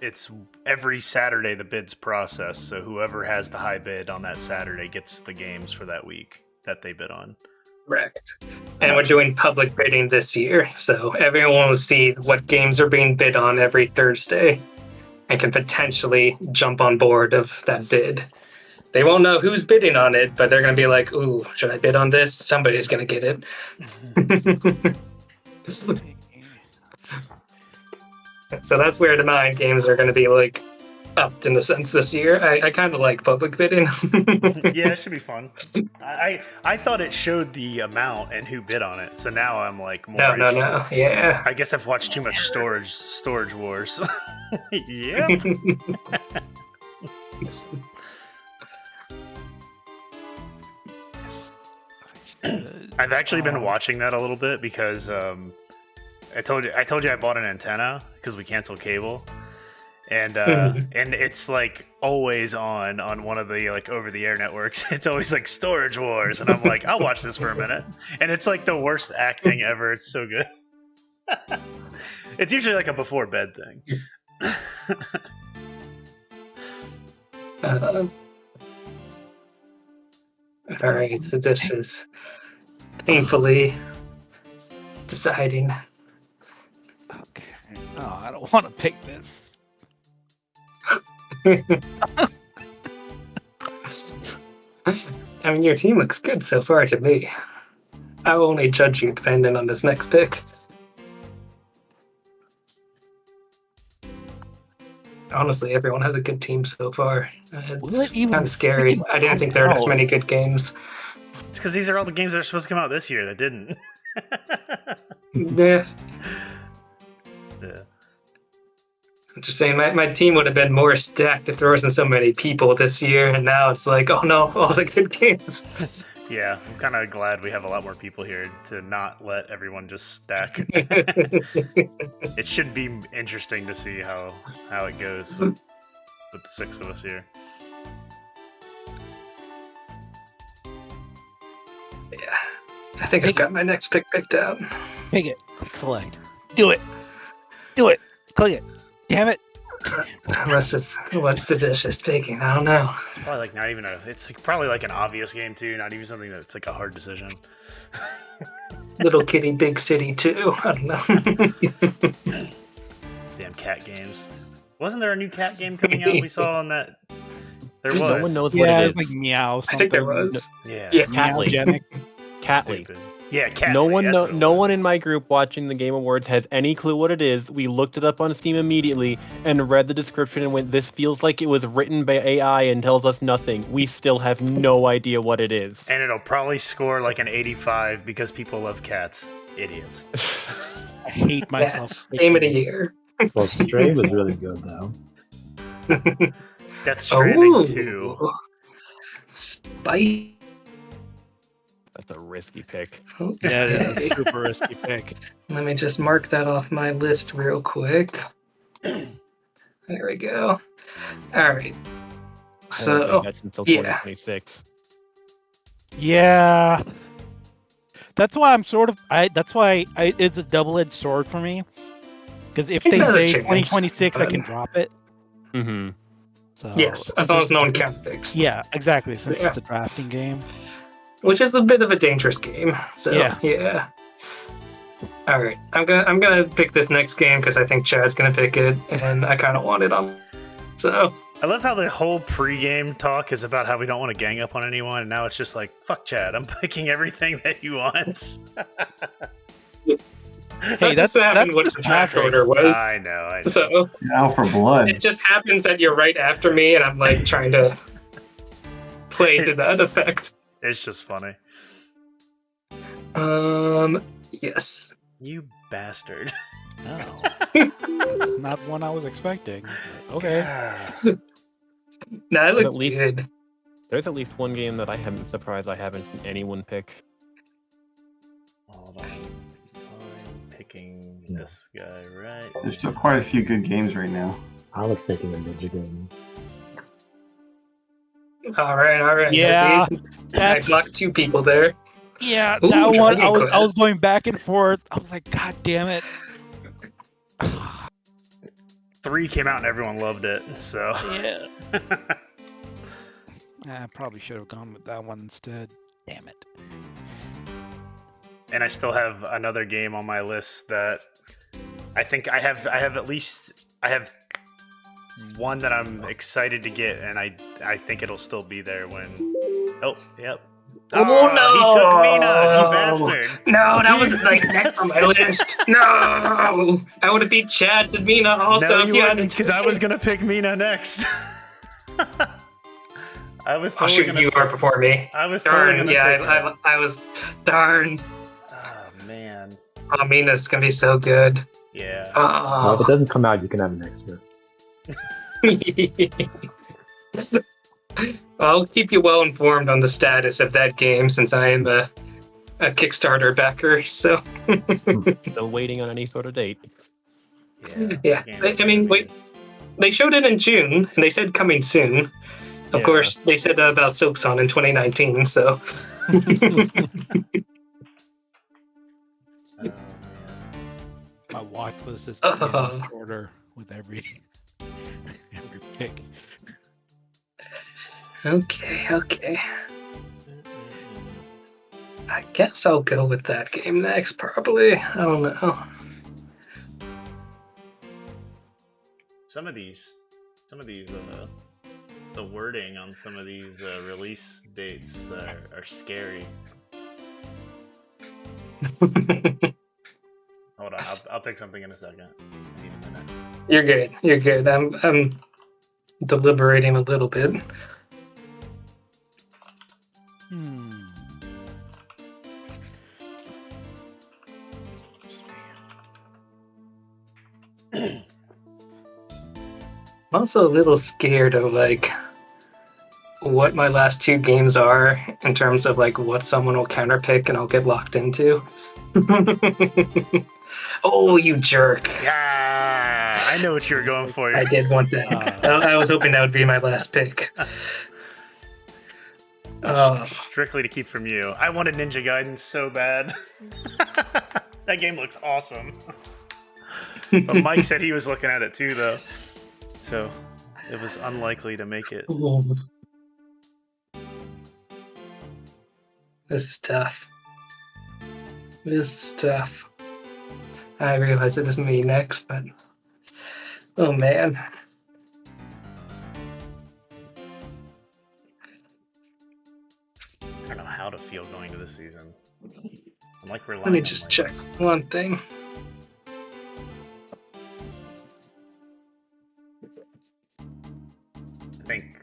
it's every Saturday the bid's processed. So whoever has the high bid on that Saturday gets the games for that week that they bid on. Correct. And we're doing public bidding this year, so everyone will see what games are being bid on every Thursday and can potentially jump on board of that bid. They won't know who's bidding on it, but they're going to be like, ooh, should I bid on this? Somebody's going to get it. So that's where the mind games are going to be like upped in the sense this year. I kind of like public bidding. Yeah, it should be fun. I thought it showed the amount and who bid on it, so now I'm like more. No. Yeah. I guess I've watched too much Storage Wars. Yep. I've actually been watching that a little bit because I told you I bought an antenna because we canceled cable, and it's like always on one of the like over the air networks. It's always like Storage Wars, and I'm like, I'll watch this for a minute. And it's like the worst acting ever. It's so good. It's usually like a before bed thing. All right, so this is painfully deciding. Okay. Oh, I don't want to pick this. I mean, your team looks good so far to me. I will only judge you depending on this next pick. Honestly, everyone has a good team so far. It's kind of scary. I didn't think there were this many good games. It's because these are all the games that are supposed to come out this year that didn't. Yeah. Yeah. I'm just saying, my team would have been more stacked if there wasn't so many people this year, and now it's like, oh no, all the good games. Yeah, I'm kind of glad we have a lot more people here to not let everyone just stack. It should be interesting to see how it goes with the 6 of us here. Yeah, I think I've got my next pick picked out. Pick it. Click select. Do it. Do it. Click it. Damn it. Unless it's what seditious picking, I don't know. It's probably like not even it's probably like an obvious game too, not even something that's like a hard decision. Little Kitty, Big City 2. I don't know. Damn cat games. Wasn't there a new cat game coming out we saw on that? There was. No one knows what it is. Like meow something. I think there was. Yeah. Catly. Meowgenic. Catly. Stupid. Yeah, Catly. No one in my group watching the Game Awards has any clue what it is. We looked it up on Steam immediately and read the description and went, this feels like it was written by AI and tells us nothing. We still have no idea what it is. And it'll probably score like an 85 because people love cats. Idiots. I hate myself. Yes, game of the year. Well, Stray was really good though. Death Stranding 2. Ooh. Spite. That's a risky pick. Yeah, it's a super risky pick. Let me just mark that off my list real quick. There we go. All right. I don't So, think that's until yeah. 2026. Yeah. That's why it's a double-edged sword for me. Because if they Another say chance. 2026, I can drop it. Mm-hmm. So yes, as long as no one count picks. Yeah, exactly. Since Yeah. it's a drafting game. Which is a bit of a dangerous game. So yeah. All right, I'm gonna pick this next game because I think Chad's gonna pick it, and I kind of want it on. So I love how the whole pre-game talk is about how we don't want to gang up on anyone, and now it's just like, fuck Chad, I'm picking everything that he wants. Hey, that's what happened. What the draft order was. I know. So Now for blood. it just happens that you're right after me, and I'm like trying to play to that effect. It's just funny. Yes. You bastard. No. It's not one I was expecting. Okay. No, it looks at least- good. There's at least one game that I haven't surprised I haven't seen anyone pick. Hold on. I'm picking this guy right. There's still quite a few good games right now. I was thinking of Ninja Game. All right. Yeah, I that's blocked 2 people there. yeah. Ooh, That one, Dragon I was Quest. going back and forth. I was like, God damn it. 3 came out and everyone loved it, so. Yeah. I probably should have gone with that one instead. Damn it. And I still have another game on my list that I think I have one that I'm excited to get, and I think it'll still be there when. Oh, yep. Oh, no! He took Mina, you bastard! No, that was like next on my list. No, I would have beat Chad to Mina also No, if you you wouldn't, hadn't. because I was gonna pick Mina next. I was Oh totally shoot, gonna you are before me. I was totally Darn, gonna yeah, pick her. I was. Darn. Oh man. Oh, Mina's gonna be so good. Yeah. Well, if it Oh. doesn't come out, you can have it next year. I'll keep you well informed on the status of that game since I am a Kickstarter backer. So Still waiting on any sort of date. Yeah. yeah, I mean, wait. they showed it in June, and they said coming soon. Of Yeah. course, they said that about Silksong in 2019, so... My watch list is Oh. getting shorter with every pick. Okay. I guess I'll go with that game next, probably. I don't know. Some of these, the wording on some of these release dates are scary. Hold on, I'll pick something in a second. I need a minute. You're good. I'm deliberating a little bit. I'm also a little scared of like what my last two games are in terms of like what someone will counterpick and I'll get locked into. Oh, you jerk. Yeah, I know what you were going for. I did want that. I was hoping that would be my last pick. Strictly to keep from you. I wanted Ninja Gaiden so bad. That game looks awesome. But Mike said he was looking at it too, though. So it was unlikely to make it. This is tough. I realize it is me next, but oh man. I don't know how to feel going to this season. I'm like relying Let me on just my- check one thing. I think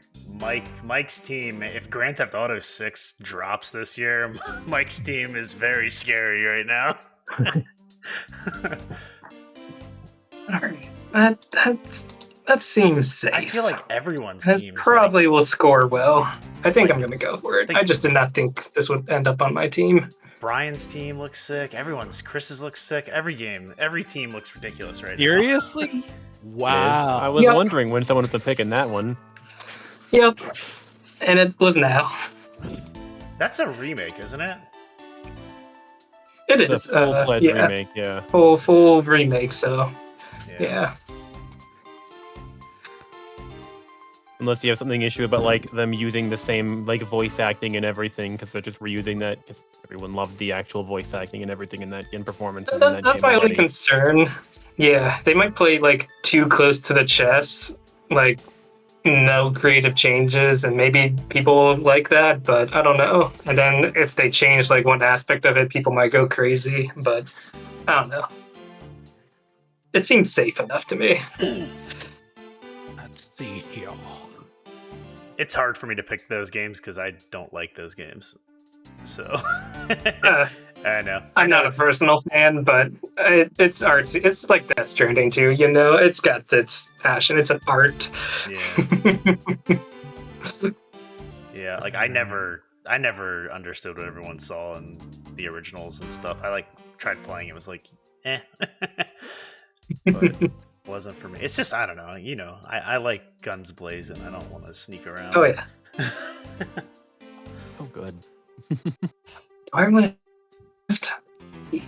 Mike's team, if Grand Theft Auto 6 drops this year, Mike's team is very scary right now. Alright. That seems safe. I feel like everyone's That team probably will score well. I think I'm gonna go for it. Like- I just did not think this would end up on my team. Brian's team looks sick. Chris's looks sick. Every team looks ridiculous right Seriously? Wow. I was Yep. wondering when someone was picking that one. Yep. And it was now. now. That's a remake, isn't it? It It's is. a full-fledged yeah. remake, yeah. Full remake, so yeah. Unless you have something issue about like them using the same like voice acting and everything, because they're just reusing that. Because everyone loved the actual voice acting and everything in that in performances. in that That's game my only already. concern. Yeah, they might play like too close to the chest, like no creative changes, and maybe people like that, but I don't know. And then if they change like one aspect of it, people might go crazy, but I don't know. It seems safe enough to me. Let's see here. It's hard for me to pick those games because I don't like those games. So I know. I'm not a it's- personal fan, but it's artsy. It's like Death Stranding too, you know? It's got its passion. It's an art. Yeah. Yeah, like I never understood what everyone saw in the originals and stuff. I like tried playing it, was like, eh. But it wasn't for me. It's just I don't know, you know, I like guns blazing. I don't want to sneak around. Oh yeah. Oh, good. I want to.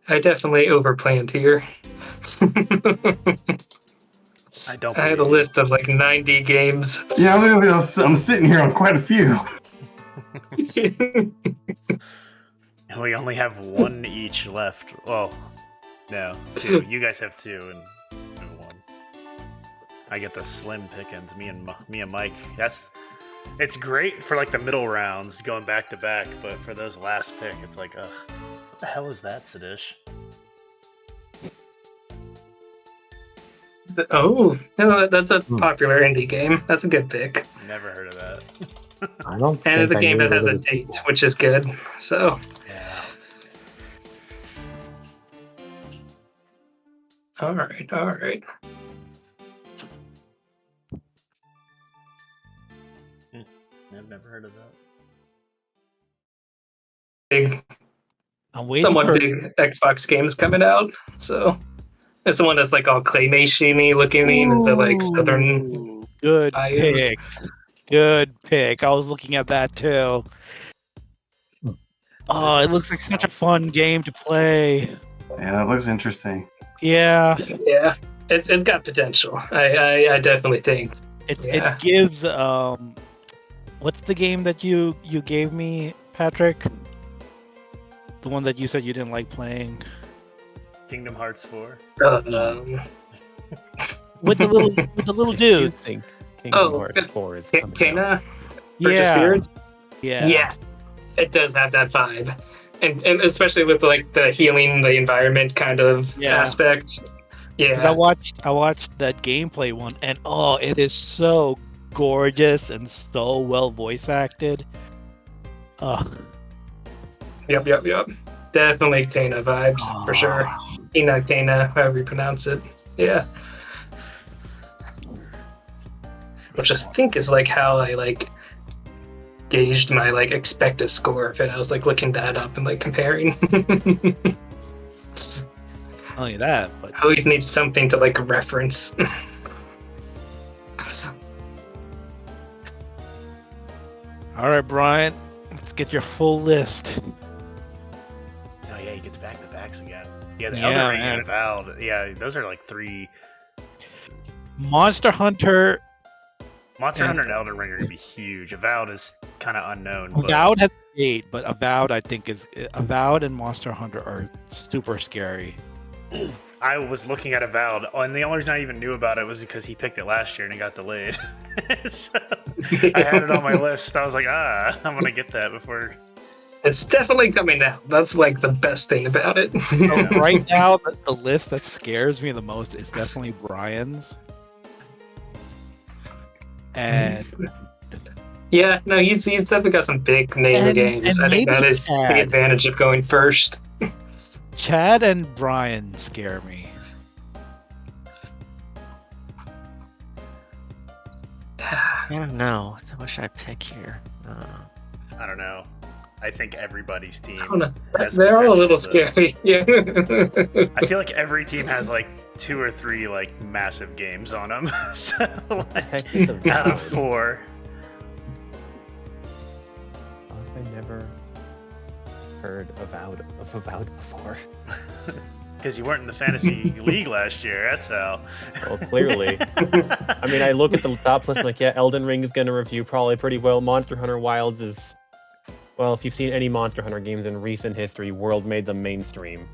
I definitely overplanned here. I don't I had a believe you. list of like 90 games. Yeah, I'm sitting here on quite a few. And we only have one each left. Well, no, two. You guys have two and one. I get the slim pickings. Me and Mike. It's great for like the middle rounds going back to back, but for those last pick, it's like, ugh, what the hell is that, Sadish? Oh, no, that's a popular indie game. That's a good pick. Never heard of that. I don't. And it's a think I game knew that has it a was date, sequel. which is good. So, Yeah. all right. I've never heard of that. Big, I'm waiting somewhat for big Xbox games coming out. So, It's the one that's like all claymation-y looking in the like southern Ooh, good biomes. pick. Good pick. I was looking at that too. Oh, it looks like such a fun game to play. Yeah, that looks interesting. Yeah, Yeah, it's got potential. I definitely think. Yeah. it gives what's the game that you gave me, Patrick? The one that you said you didn't like playing Kingdom Hearts 4. with the little You dude. think Kingdom Oh, Hearts 4 is coming out. Kena? Yeah, Spirits? yeah. Yes, it does have that vibe, and especially with like the healing the environment kind of Yeah. aspect. Because Yeah, I watched that gameplay one, and oh, it is so gorgeous and so well voice acted. yep. Definitely Kena vibes for sure. Kena, however you pronounce it. Yeah. Which I think is like how I like gauged my like expected score of it. I was like looking that up and like comparing. Not only that, but I always need something to like reference. all right, Brian, let's get your full list. Oh yeah, he gets back to backs again. Yeah, the Yeah, Elden Ring man. and Avowed. Yeah, those are like 3. Monster Hunter. Monster And- Hunter and Elden Ring are gonna be huge. Avowed is kind of unknown. But Avowed has 8, but Avowed I think is Avowed and Monster Hunter are super scary. I was looking at Avowed, and the only reason I even knew about it was because he picked it last year and it got delayed. So I had it on my list. I was like, I'm gonna get that before. It's definitely coming out. That's like the best thing about it. So right now, the list that scares me the most is definitely Brian's. And Yeah, no, he's definitely got some big name And- games. and I think that maybe is the Chad. advantage of going first. Chad and Brian scare me. I don't know. What should I pick here? I don't know. I think everybody's team. I don't know. has They're all a little potential scary. Yeah. I feel like every team has like 2 or 3 like massive games on them. So like, Heck is Avowed. out of 4. How have I never heard of Avowed before? Because you weren't in the fantasy league last year. That's how. Well, clearly. I mean, I look at the top list, I'm like, yeah, Elden Ring is going to review probably pretty well. Monster Hunter Wilds is, well, if you've seen any Monster Hunter games in recent history, World made them mainstream.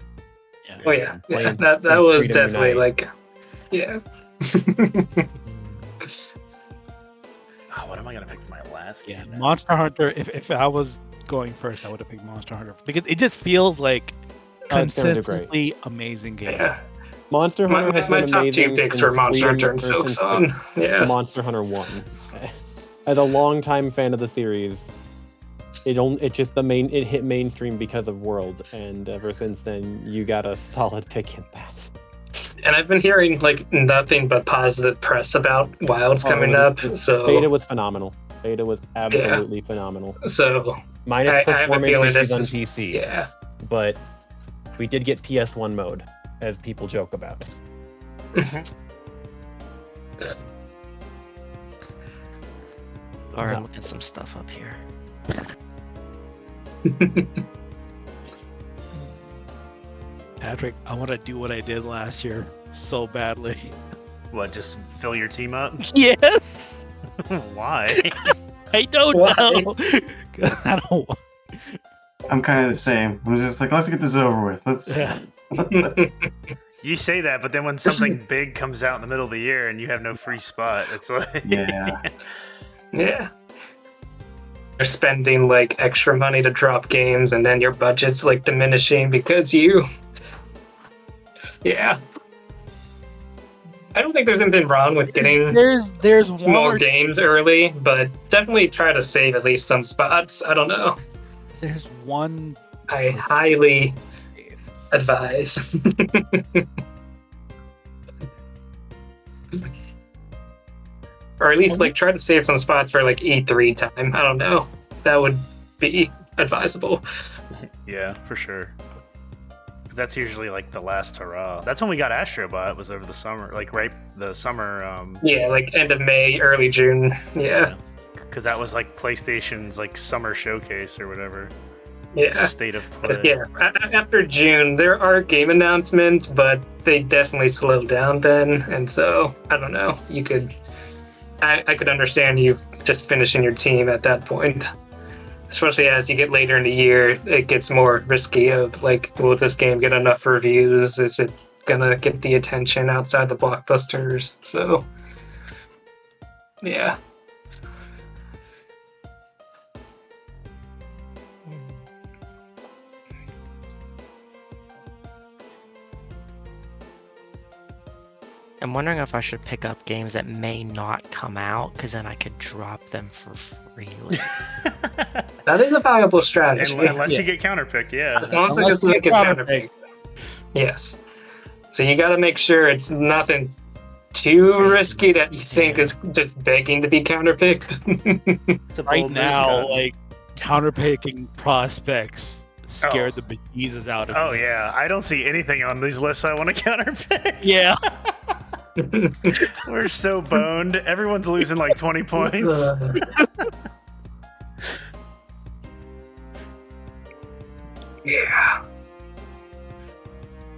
Oh yeah, Playing that some was Freedom definitely Unite. like, yeah. Oh, what am I gonna pick for my last Yeah, game? now? Monster Hunter. If I was going first, I would have picked Monster Hunter because it just feels like Oh, it's gonna do great. consistently amazing game. Yeah. Monster Hunter has My been top amazing 2 picks since for Monster Hunter and Freedom- or Silk since Song. Yeah. Monster Hunter 1. As a longtime fan of the series, it hit mainstream because of World, and ever since then, you got a solid pick in that. And I've been hearing like nothing but positive press about Wilds coming up. Beta So was phenomenal. Beta was absolutely phenomenal. so Minus I have a performance feeling issues this on is- PC, yeah. but we did get PS1 mode, as people joke about. Alright, I'm looking some stuff up here. Patrick, I want to do what I did last year so badly. What? Just fill your team up? Yes, Why? I don't Why? know. I don't. I'm kind of the same. I'm just like, let's get this over with. Yeah. You say that, but then when something big comes out in the middle of the year and you have no free spot, it's like Yeah. Yeah. You're spending like extra money to drop games and then your budget's like diminishing because you. Yeah. I don't think there's anything wrong with getting There's one more or games early, but definitely try to save at least some spots. I don't know. there's one. I highly advise. Or at least like try to save some spots for like E3 time. I don't know. That would be advisable. yeah, for sure. that's usually like the last hurrah. That's when we got Astro Bot, was over the summer, like right the summer. Yeah, like end of May, early June. Yeah. Because that was like PlayStation's like summer showcase or whatever. Yeah. State of play. Yeah. After June, there are game announcements, but they definitely slowed down then. And so, I don't know. I could understand you just finishing your team at that point. Especially as you get later in the year, it gets more risky of like, will this game get enough reviews? Is it gonna get the attention outside the blockbusters? So, yeah. I'm wondering if I should pick up games that may not come out, because then I could drop them for free. That is a valuable strategy. Unless you get counterpicked, yeah. As long as it doesn't get counterpicked. Yes. So you got to make sure it's nothing too risky that you think is just begging to be counterpicked. Right now, like counterpicking prospects scared the bejesus out of me. Oh yeah, I don't see anything on these lists I want to counterpick. Yeah. We're so boned. Everyone's losing like 20 points. Yeah.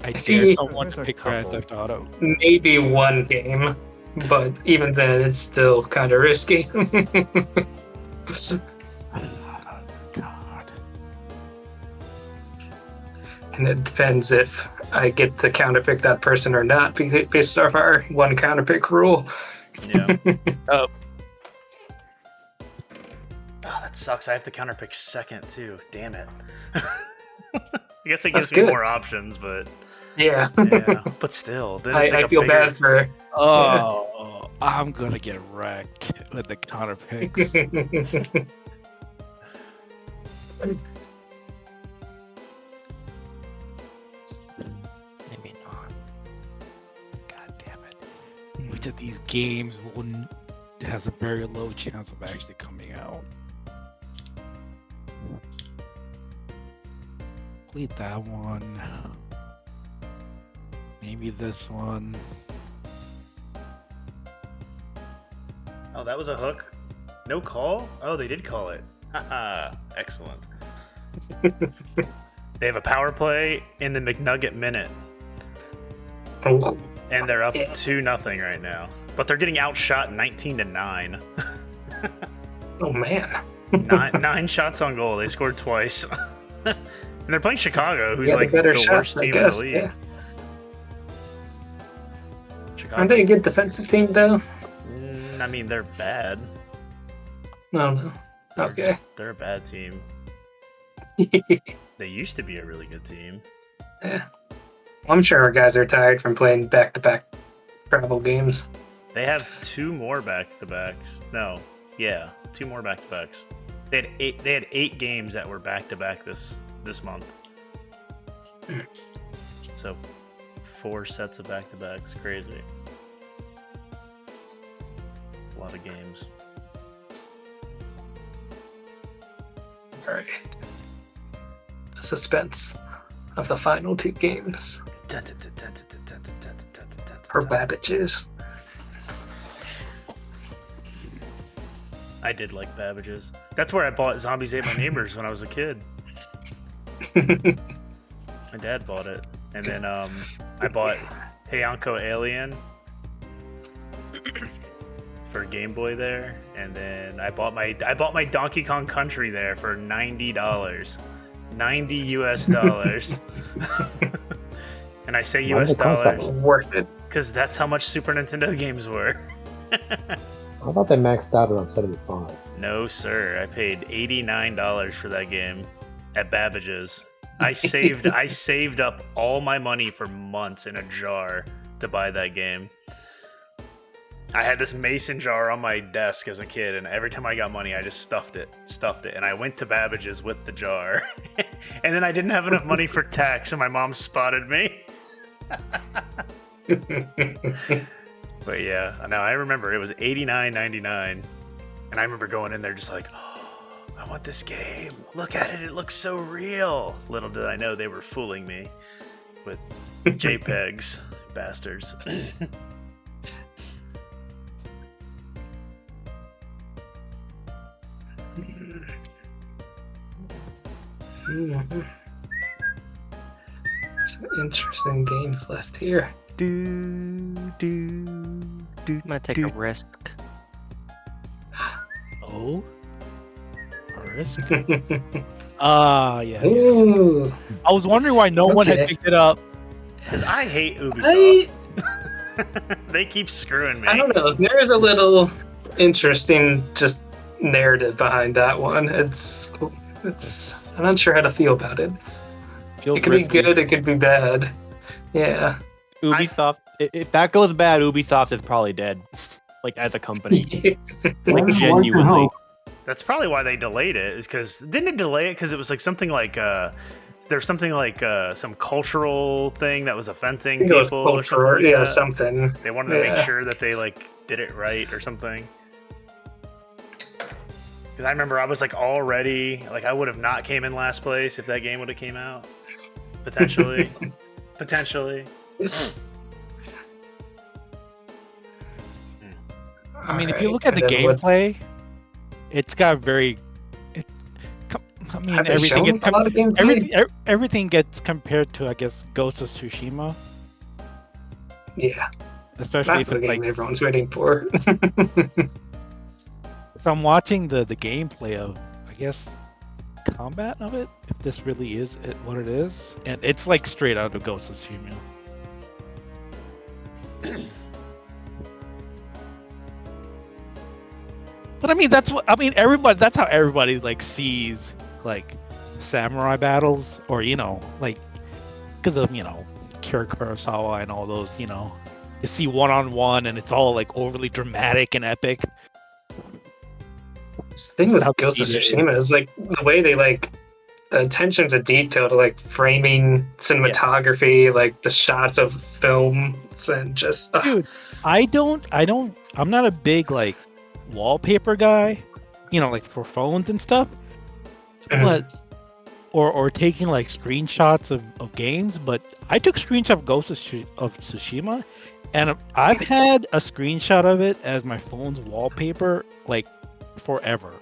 I See, dare someone to pick Grand Theft Auto. Maybe one game, but even then, it's still kind of risky. God. And it depends if I get to counterpick that person or not, based off our one counterpick rule. Yeah. Oh. Oh, that sucks. I have to counterpick second too. Damn it. I guess it gives That's me good. more options, but Yeah. yeah. But still, then it's like I a feel bigger- bad for. Oh, I'm gonna get wrecked with the counterpicks. Maybe not. God damn it. Which of these games has a very low chance of actually coming out? Delete that one. Maybe this one. Oh, that was a hook. No call? Oh, they did call it. Haha, excellent. They have a power play in the McNugget minute, Oh, and they're up Yeah. 2-0 right now. But they're getting outshot 19-9. oh man. nine shots on goal. They scored twice. And they're playing Chicago, who's Yeah, like better the shots, worst I team guess, in the league. yeah. Chicago's- Aren't they a good defensive team though? I mean, they're bad. No. Okay. They're a bad team. They used to be a really good team. Yeah. I'm sure our guys are tired from playing back-to-back travel games. They have 2 more back-to-backs. No, yeah, 2 more back-to-backs. They had 8 games that were back-to-back this month. So 4 sets of back-to-backs. Crazy. A lot of games. All right. The suspense of the final 2 games for Babbage's. I did like Babbage's. That's where I bought Zombies Ate My Neighbors when I was a kid. My dad bought it, and then I bought Heianko Alien for Game Boy there, and then I bought my Donkey Kong Country there for $90, $90 US. And I say Why US did it cost that dollars much? Worth it. because that's how much Super Nintendo games were. I thought they maxed out around 75. No, sir. I paid $89 for that game at Babbage's. I saved up all my money for months in a jar to buy that game. I had this mason jar on my desk as a kid, and every time I got money, I just stuffed it. And I went to Babbage's with the jar. And then I didn't have enough money for tax, and my mom spotted me. But yeah, no, I remember it was $89.99, and I remember going in there just like, oh, I want this game. Look at it, it looks so real. Little did I know they were fooling me. with JPEGs, bastards. Some interesting games left here. I'm gonna take a risk. Oh, a risk. Yeah. Ooh, I was wondering why no one had Okay. picked it up. Because I hate Ubisoft. They keep screwing me. I don't know. There's a little interesting just narrative behind that one. I'm not sure how to feel about it. Feels It could risky. be good, it could be bad. Yeah. Ubisoft. If that goes bad, Ubisoft is probably dead. Like as a company, like One can genuinely. hope. That's probably why they delayed it. Is because didn't they delay it because it was like something like there's something like some cultural thing that was offending I think it was people or something cultural, like yeah, that. something. They wanted to Yeah. make sure that they like did it right or something. Because I remember I was like already like I would have not came in last place if that game would have came out. Potentially. Potentially. I mean, if you look at the gameplay, it's got very. I mean, Have they everything shown gets a lot of gameplay? everything gets compared to, I guess, Ghost of Tsushima, Yeah, especially that's if the it's game like. everyone's waiting for. If I'm watching the gameplay of, I guess, combat of it, if this really is what it is, and it's like straight out of Ghost of Tsushima. But I mean, everybody. That's how everybody like sees like samurai battles, or like because of Kira Kurosawa and all those. You see one-on-one, and it's all like overly dramatic and epic. The thing with How Ghost of neat it is. Tsushima is like the way they like the attention to detail to like framing, cinematography, like the shots of films, and just Dude, I'm not a big like wallpaper guy, like for phones and stuff, but or taking like screenshots of games, but I took screenshot of Ghost of Tsushima, and I've had a screenshot of it as my phone's wallpaper like forever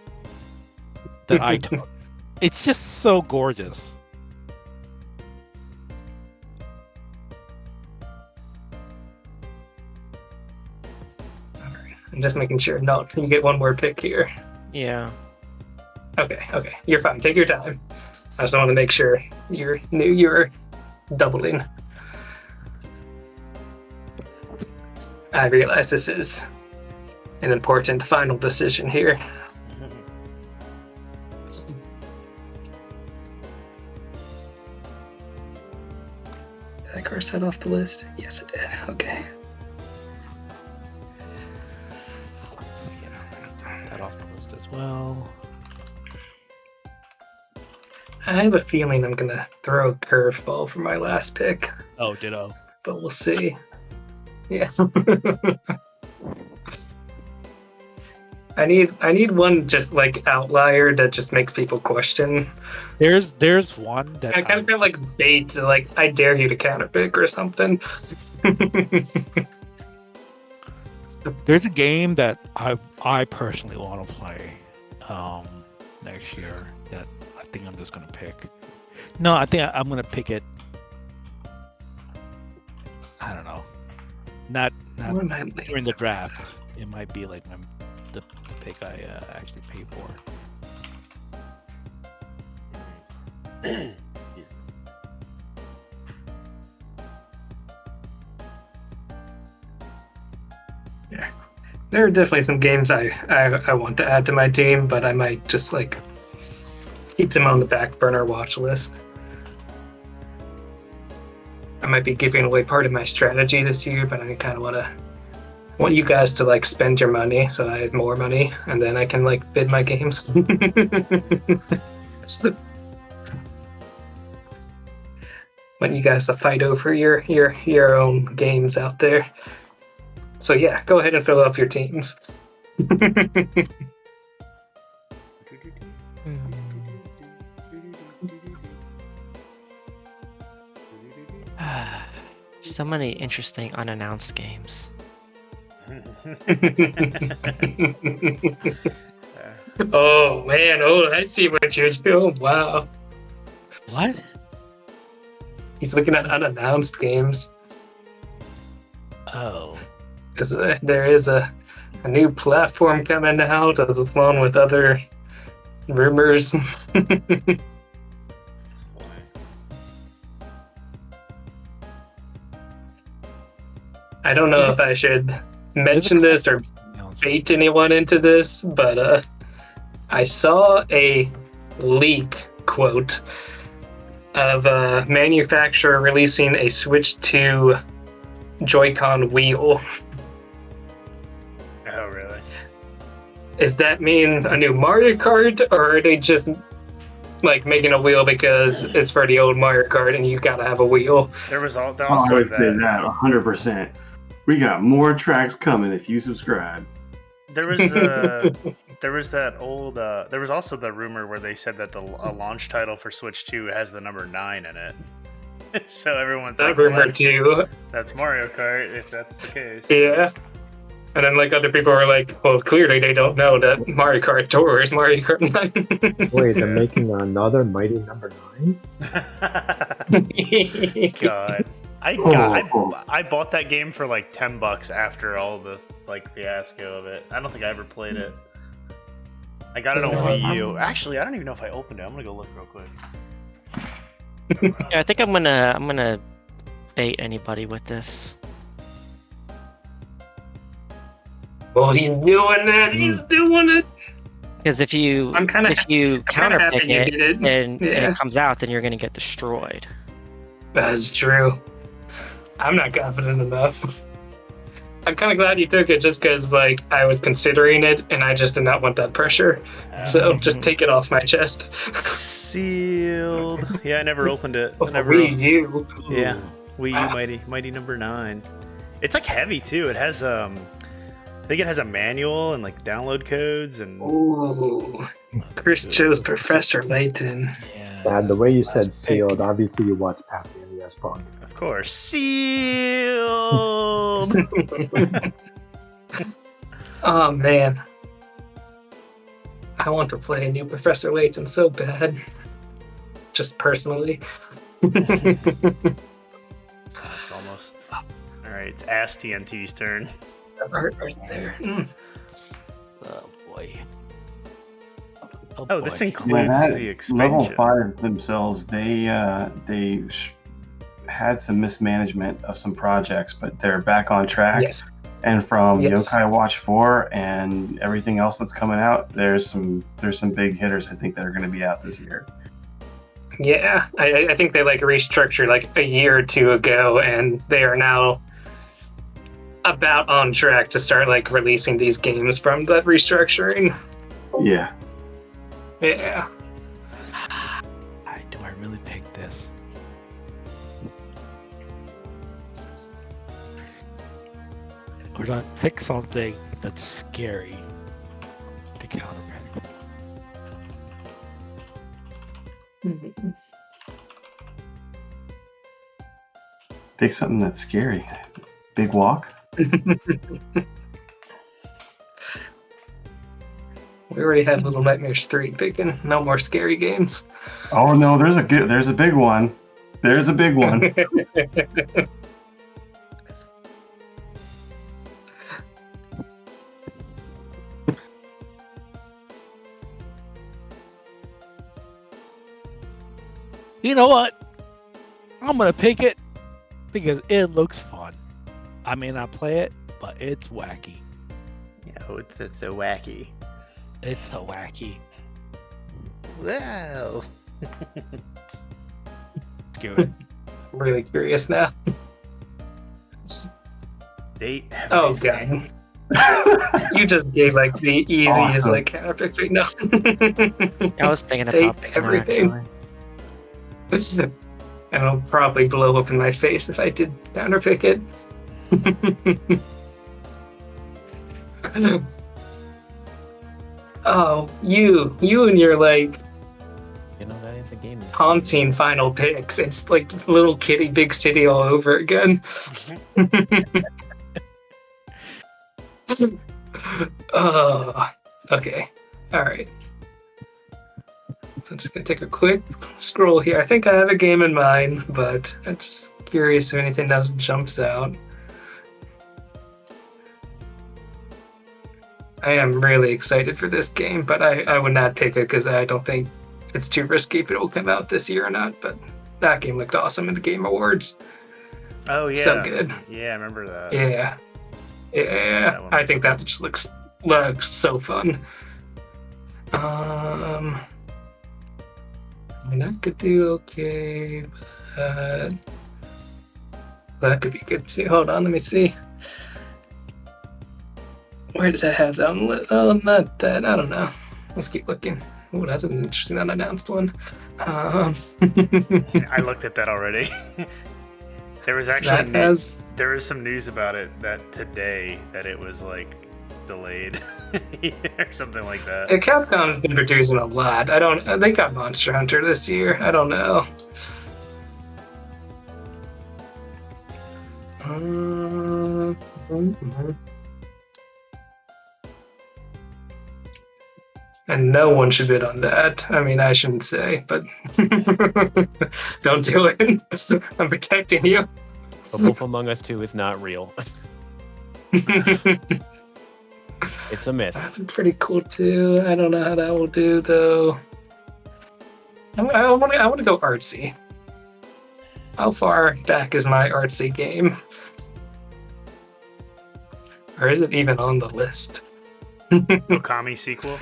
that I took. It's just so gorgeous. I'm just making sure. No, you get one more pick here. Yeah. Okay, you're fine. Take your time. I just want to make sure you're doubling. I realize this is an important final decision here. Did I cross that off the list? Yes, it did. Okay. That off the list as well. I have a feeling I'm gonna throw a curveball for my last pick, Oh, ditto. but we'll see. Yeah. I need one just like outlier that just makes people question. There's one that I kind of feel like bait, like I dare you to counterpick or something. there's a game that I personally want to play next year that I think I'm just gonna pick. No, I think I'm gonna pick it. I don't know. Not What am I like? during the draft. It might be like the pick I actually pay for. Excuse me. Yeah, there are definitely some games I want to add to my team, but I might just like keep them on the back burner watch list. I might be giving away part of my strategy this year, but I kind of want you guys to like spend your money so I have more money, and then I can like bid my games. Want you guys to fight over your own games out there. So yeah, go ahead and fill up your teams. so many interesting unannounced games. Oh man, oh I see what you're doing. Wow. What? He's looking at unannounced games. Oh. Because there is a new platform coming out along with other rumors. I don't know if I should mention this or bait anyone into this, but I saw a leak quote of a manufacturer releasing a Switch 2 Joy-Con wheel. Oh, really? Does that mean a new Mario Kart, or are they just like making a wheel because it's for the old Mario Kart and you gotta have a wheel? There was also I would say that. that 100%. We got more tracks coming if you subscribe. There was the there was that old there was also the rumor where they said that a launch title for Switch 2 has the number 9 in it. So everyone's That like, rumor well, too. that's Mario Kart if that's the case. Yeah. And then like other people are like, well, clearly they don't know that Mario Kart Tour is Mario Kart 9. Wait, they're making another Mighty Number 9? God. I bought that game for like $10 after all the like fiasco of it. I don't think I ever played it. I got it on Wii U. Actually, I don't even know if I opened it. I'm gonna go look real quick. Yeah, I think I'm gonna bait anybody with this. Well, he's doing that. He's doing it. Because if you I'm kinda counterpick happy you it did it. and Yeah. it comes out, then you're gonna get destroyed. That's true. I'm not confident enough. I'm kind of glad you took it just because, like, I was considering it and I just did not want that pressure. So just take it off my chest. Sealed. Yeah, I never opened it. I never Wii U. Yeah, Wii U Wow. Mighty Number 9. It's like heavy too. It has I think it has a manual and like download codes and. Ooh. Chris chose Professor Layton. Yeah. And the way you said Last sealed, pick. obviously you watched Pat the NES Punk. Of course, sealed. Oh man. I want to play a new Professor Layton so bad. Just personally. It's almost. All right, it's Ask TNT's turn. Art right there. Mm. Oh boy. Oh, this boy. includes Yeah, the Level expansion. 5 themselves, they had some mismanagement of some projects, but they're back on track. Yes. And from Yes. Yokai Watch 4 and everything else that's coming out, there's some big hitters I think that are going to be out this year. Yeah, I think they like restructured like a year or two ago, and they are now about on track to start like releasing these games from that restructuring. Yeah. Yeah. Do I really pick this? Or do I pick something that's scary to counterpick? Pick something that's scary. Big Walk. We already had Little Nightmares 3 picking. No more scary games. Oh no, there's a big one. There's a big one. You know what? I'm gonna pick it because it looks fun. I may not play it, but it's wacky. Yeah, it's so wacky. It's so wacky. Wow. Do it. I'm really curious now. Date. Oh god. You just gave like the easiest Awesome. like counterpick right now. I was thinking Take about picking that, everything. actually. And it'll probably blow up in my face if I did counterpick it. Oh, you and your like You know that It's a game. haunting final picks. It's like Little Kitty Big City all over again. Oh, okay. All right. I'm just gonna take a quick scroll here. I think I have a game in mind, but I'm just curious if anything else jumps out. I am really excited for this game, but I would not pick it because I don't think it's too risky if it will come out this year or not. But that game looked awesome in the Game Awards. Oh, yeah. So good. Yeah, I remember that. Yeah. Yeah. I think that just looks so fun. I mean, I could do okay, but that could be good too. Hold on, let me see. Where did I have that one? Oh, not that. I don't know. Let's keep looking. Oh, that's an interesting unannounced one. I looked at that already. There was actually there was some news about it that today that it was like delayed or something like that. Capcom's been producing a lot. They got Monster Hunter this year. I don't know. And no one should bid on that. I mean, I shouldn't say, but don't do it. I'm protecting you. A Wolf Among Us 2 is not real. It's a myth. That's pretty cool too. I don't know how that will do though. I want to go artsy. How far back is my artsy game? Or is it even on the list? Okami sequel?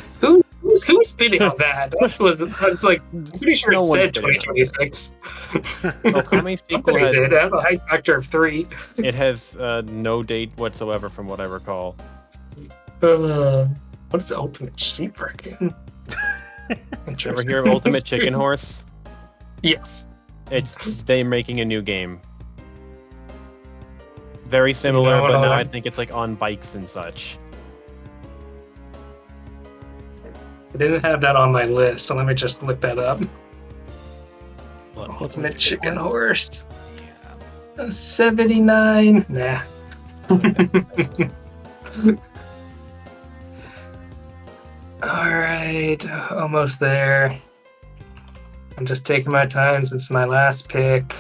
Who's bidding on that? I was like pretty sure No it one's said bidding on 2026. Okami sequel Somebody did. It has a hype factor of 3. It has no date whatsoever from what I recall. What is the Ultimate Sheep game? Ever hear of Ultimate Chicken Horse? Yes. It's they making a new game. Very similar, but now I think it's like on bikes and such. I didn't have that on my list, so let me just look that up. What, Ultimate Chicken Horse. 79. Nah. Alright, almost there. I'm just taking my time since it's my last pick.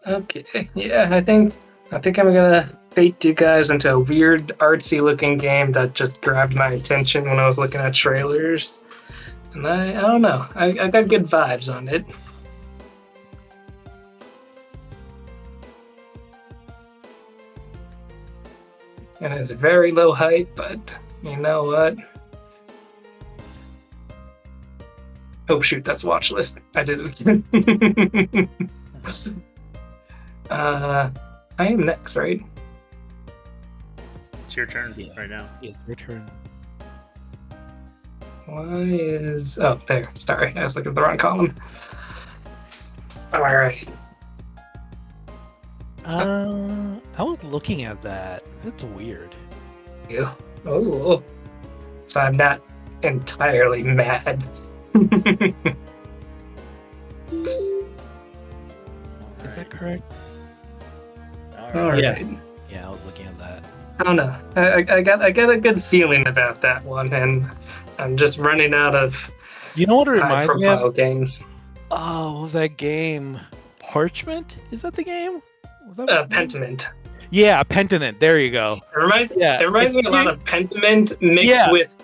Okay, yeah, I think I'm gonna bait you guys into a weird artsy looking game that just grabbed my attention when I was looking at trailers. And I don't know, I got good vibes on it. And it's very low hype, but you know what? Oh shoot, that's watch list. I did it. I am next, right? It's your turn right now. Yes, your turn. Why is... Oh, there. Sorry, I was looking at the wrong column. Alright. I was looking at that. That's weird. You. Oh. So I'm not entirely mad. Is that correct? Alright. Yeah, I was looking at that. I don't know. I got a good feeling about that one, and I'm just running out of You know what it reminds me high-profile of? games. Oh, what was that game? Parchment? Is that the game? Was that Pentiment. Yeah, Pentiment. There you go. It reminds me a lot of Pentiment mixed Yeah. with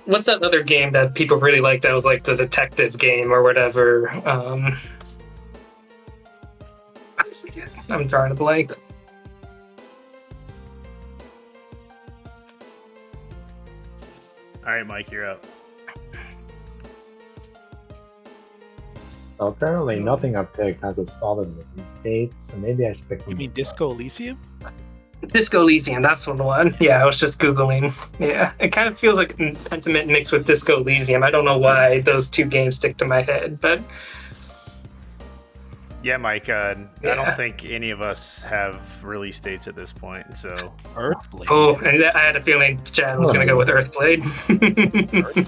what's that other game that people really like that was like the detective game or whatever? I forget. I'm drawing a blank. All right, Mike, you're up. So apparently nothing I've picked has a solid release date, so maybe I should pick You something. mean Disco Elysium? Disco Elysium, that's the one. Yeah, I was just Googling. Yeah, it kind of feels like Pentiment mixed with Disco Elysium. I don't know why those two games stick to my head, but Yeah, Mike. I Yeah. don't think any of us have release dates at this point, so Earthblade. Oh, and I had a feeling Chad was going to go with Earthblade. Earthblade.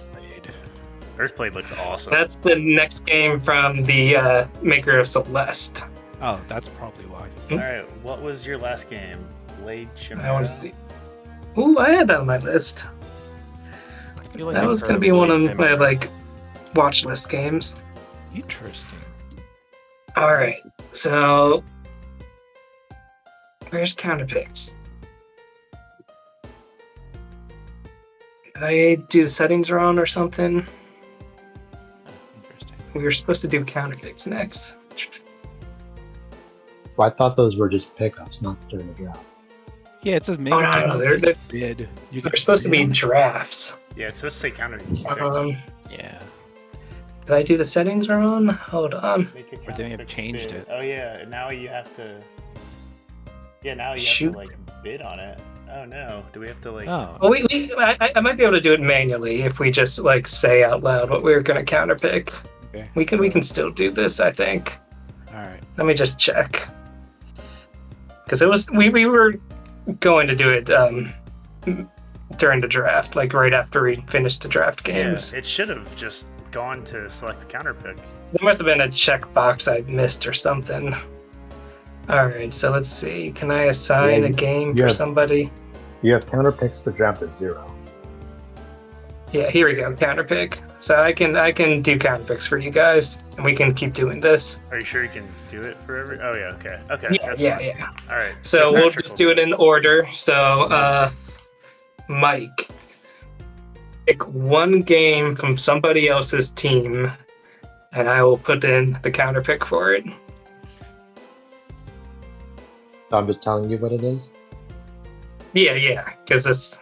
Earthblade looks awesome. That's the next game from the maker of Celeste. Oh, that's probably why. All right, what was your last game? Blade Chimera. I want to see. Ooh, I had that on my list. I feel like That I've was going to heard be one of Blade my Chimera. like watch list games. Interesting. All right, so where's counterpicks? Did I do the settings wrong or something? Oh, interesting. We were supposed to do counterpicks next. Well, I thought those were just pickups, not during the draft. Yeah, it says make Oh, no, they're bid. You they're supposed to be drafts. Yeah, it's supposed to say counter. Yeah. Did I do the settings wrong? Hold on. Make a Or they may have counterpick changed bid. it. Oh yeah, now you have to. Yeah, now you Shoot. have to like bid on it. Oh no, do we have to like? Oh. Well, I might be able to do it manually if we just like say out loud what we're gonna counterpick. Okay. We can still do this, I think. All right. Let me just check. Because it was we were going to do it during the draft, like right after we finished the draft games. Yeah, it should have just gone to select the counterpick. There must have been a checkbox I missed or something. Alright, so let's see. Can I assign a game for yeah. somebody? You have counter picks to draft at 0. Yeah, here we go, counterpick. So I can do counterpicks for you guys, and we can keep doing this. Are you sure you can do it for every? Oh yeah, okay, okay. Yeah, that's yeah, fine. yeah. All right. So we'll Patrick just do it in order. So, Mike, pick one game from somebody else's team, and I will put in the counter pick for it. So I'm just telling you what it is. Yeah, because this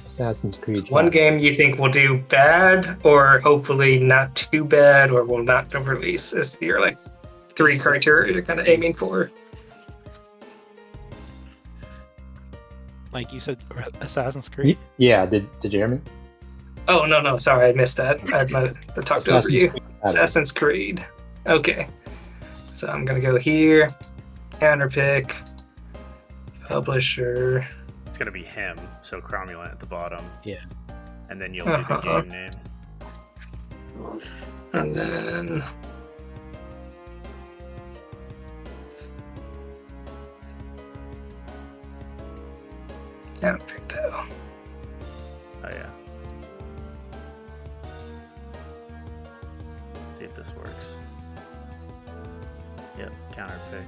Assassin's Creed. one Shadow. game you think will do bad, or hopefully not too bad, or will not release is your like 3 criteria you're kind of aiming for. Like you said, Assassin's Creed. Yeah, did you hear me? Oh no, sorry, I missed that. I talked over you. Creed Shadow. Assassin's Creed. Okay. So I'm gonna go here, counter pick, publisher. It's gonna be him. So Cromulent at the bottom. Yeah. And then you'll do the game name. And then counter pick though. Oh yeah. See if this works. Yep, counter pick.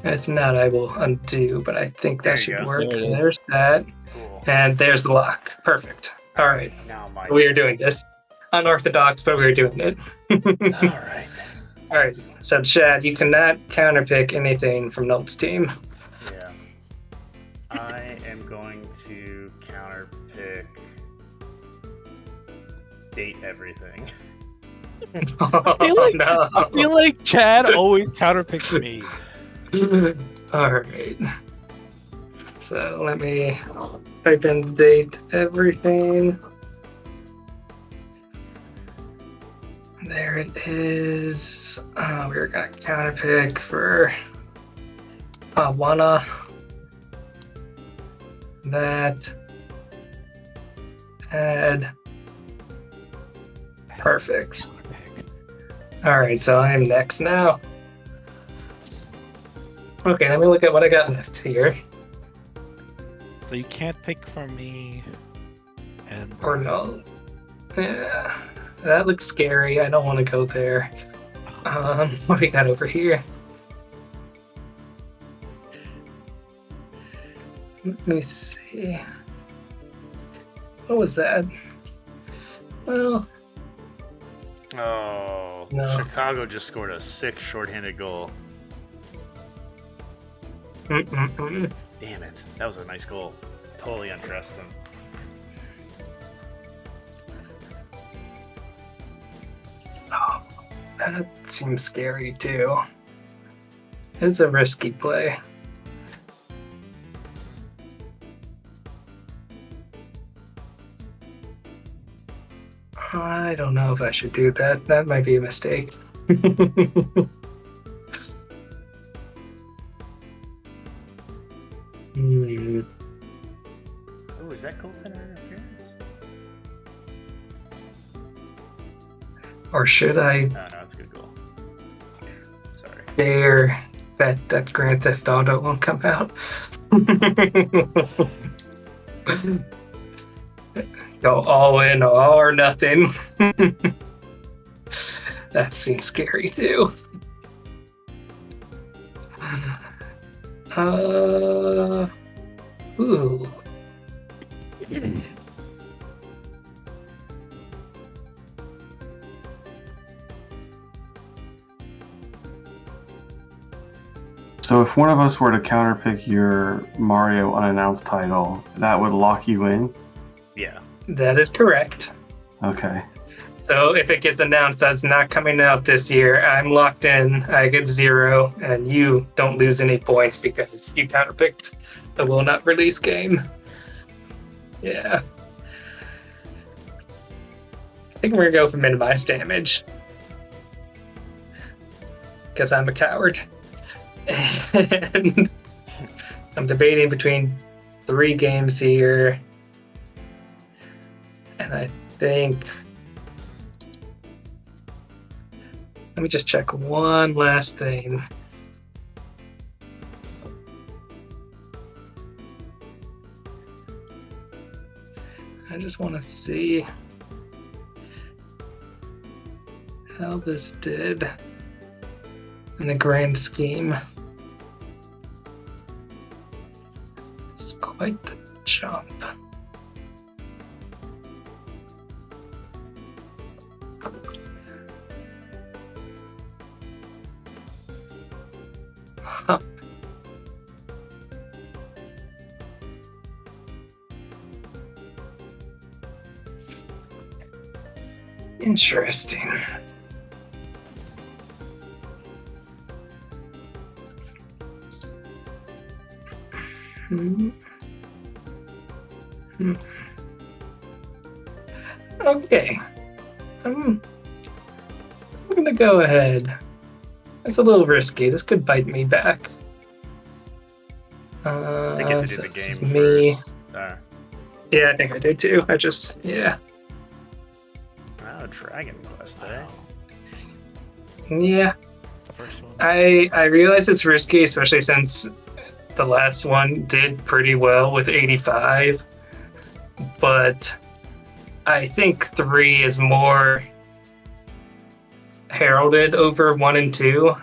If not, I will undo, but I think There that you should go. work. There it is. There's that. Cool. And there's the lock. Perfect. All right. Now my We are doing this. Unorthodox, but we are doing it. All right. All right. So, Chad, you cannot counterpick anything from Nolt's team. Yeah. I am going to counter pick date everything. Oh, no. I feel like Chad always counterpicks me. All right. So let me type in date everything. There it is. We're gonna counterpick for wanna that add perfect. All right, so I'm next now. Okay, let me look at what I got left here. So you can't pick from me. And Or no. Yeah, that looks scary. I don't want to go there. What do we got over here? Let me see. What was that? Well, Oh, No. Chicago just scored a sick shorthanded goal. mm-mm-mm. Damn it. That was a nice goal. Totally undressed him. Oh, that seems scary too. It's a risky play. I I don't know if I should do that. That might be a mistake. Oh, is that goaltender interference? Or should I Oh, no, it's a good goal. Sorry. dare bet that Grand Theft Auto won't come out? Go all in or nothing. That seems scary too. Ooh. So if one of us were to counterpick your Mario unannounced title, that would lock you in? Yeah. That is correct. Okay. So if it gets announced that it's not coming out this year, I'm locked in. I get 0, and you don't lose any points because you counterpicked the will not release game. Yeah. I think we're gonna go for minimized damage. Because I'm a coward. And I'm debating between 3 games here. And I think... Let me just check one last thing. I just want to see how this did in the grand scheme. It's quite the jump. Huh. Interesting. Okay. I'm gonna go ahead. That's a little risky. This could bite me back. I get to do So the this is game me. first. Yeah, I think I do too. Yeah. Oh, Dragon Quest, eh? Yeah. The first one. I realize it's risky, especially since the last one did pretty well with 85. But I think 3 is more heralded over 1 and 2.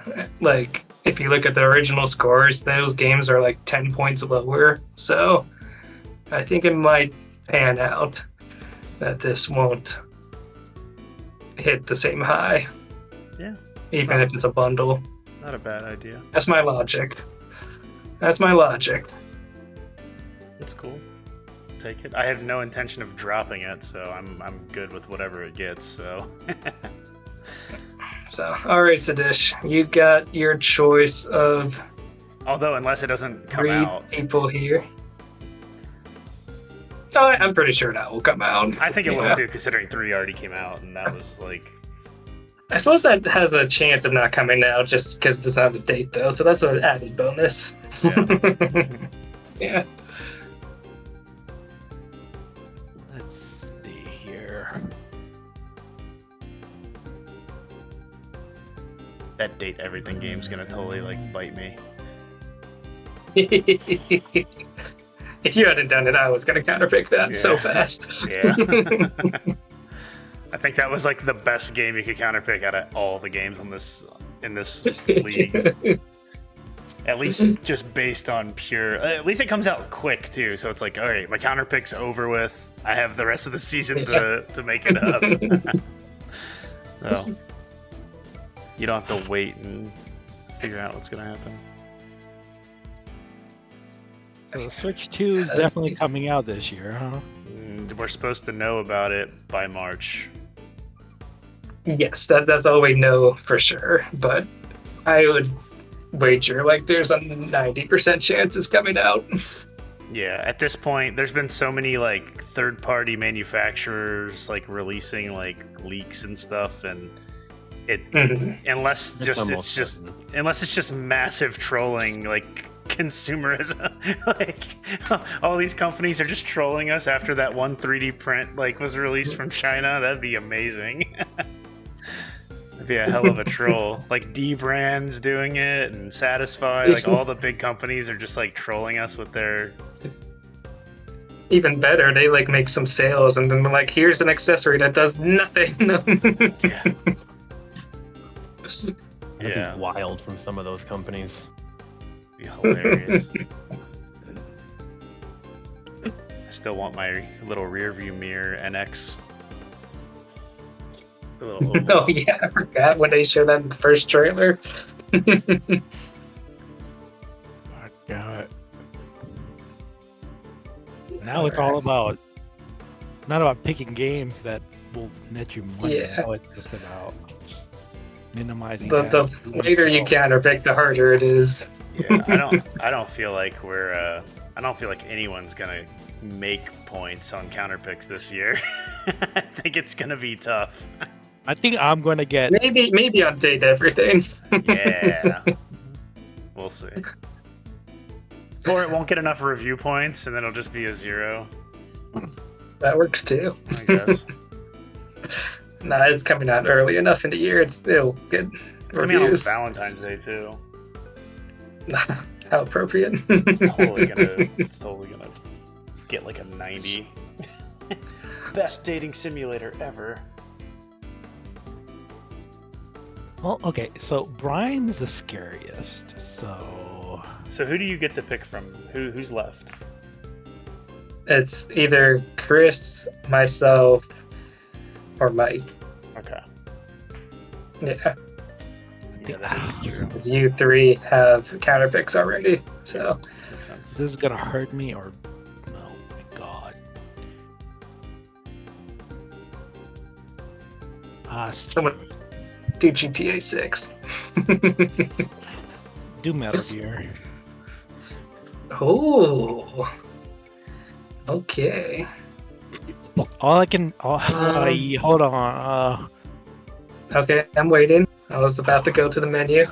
Like, if you look at the original scores, those games are like 10 points lower. So I think it might pan out that this won't hit the same high. Yeah. Even if it's a bundle. Not a bad idea. That's my logic. That's my logic. It's cool. Take it. I have no intention of dropping it, so I'm good with whatever it gets. So. So, all right, Sadish, you got your choice of Although, unless it doesn't come 3 out, people here. Oh, I'm pretty sure that will come out. I think it Yeah. will too, considering 3 already came out, and that was like. I suppose that has a chance of not coming out just because it doesn't have a date, though. So that's an added bonus. Yeah. Yeah. Let's see here. That date everything game's gonna totally like bite me. If you hadn't done it, I was going to counterpick that so Yeah. fast. Yeah. I think that was like the best game you could counterpick out of all the games on in this league. At least just based on pure. At least it comes out quick too, so it's like, all right, my counterpick's over with. I have the rest of the season to make it up. So you don't have to wait and figure out what's gonna happen. So Switch 2 is definitely coming out this year, huh? We're supposed to know about it by March. Yes, that's all we know for sure. But I would wager like there's a 90% chance it's coming out. Yeah, at this point, there's been so many like third-party manufacturers like releasing like leaks and stuff, and unless it's just massive trolling, like consumerism, like all these companies are just trolling us after that one 3D print like was released from China. That'd be amazing. That'd be a hell of a troll. Like D Brands doing it and Satisfy, like all the big companies are just like trolling us with their. Even better, they like make some sales and then like, here's an accessory that does nothing. That'd be wild from some of those companies. Be hilarious. I still want my little rear view mirror NX. Oh yeah, I forgot when they showed that in the first trailer. God. Now it's all about not about picking games that will net you money. Yeah. Now it's just about minimizing. The later you counterpick, the harder it is. Yeah, I don't feel like I don't feel like anyone's gonna make points on counterpicks this year. I think it's gonna be tough. I think I'm gonna get maybe update everything. Yeah, we'll see. Or it won't get enough review points, and then it'll just be a 0. That works too. I guess. Nah, it's coming out early enough in the year. It'll get Coming out on reviews. Valentine's Day too. How appropriate. It's totally gonna get like a 90. Best dating simulator ever. Well, okay, so Brian's the scariest. So who do you get to pick from? Who's left? It's either Chris, myself, or Mike. Okay. Yeah, Yeah, that is true. 'cause you three have counterpicks already. So Makes sense. this is gonna hurt me, or oh my god. Someone do GTA 6. Do Metal Gear. Oh. Okay. All I can. Hold on. Okay, I'm waiting. I was about to go to the menu.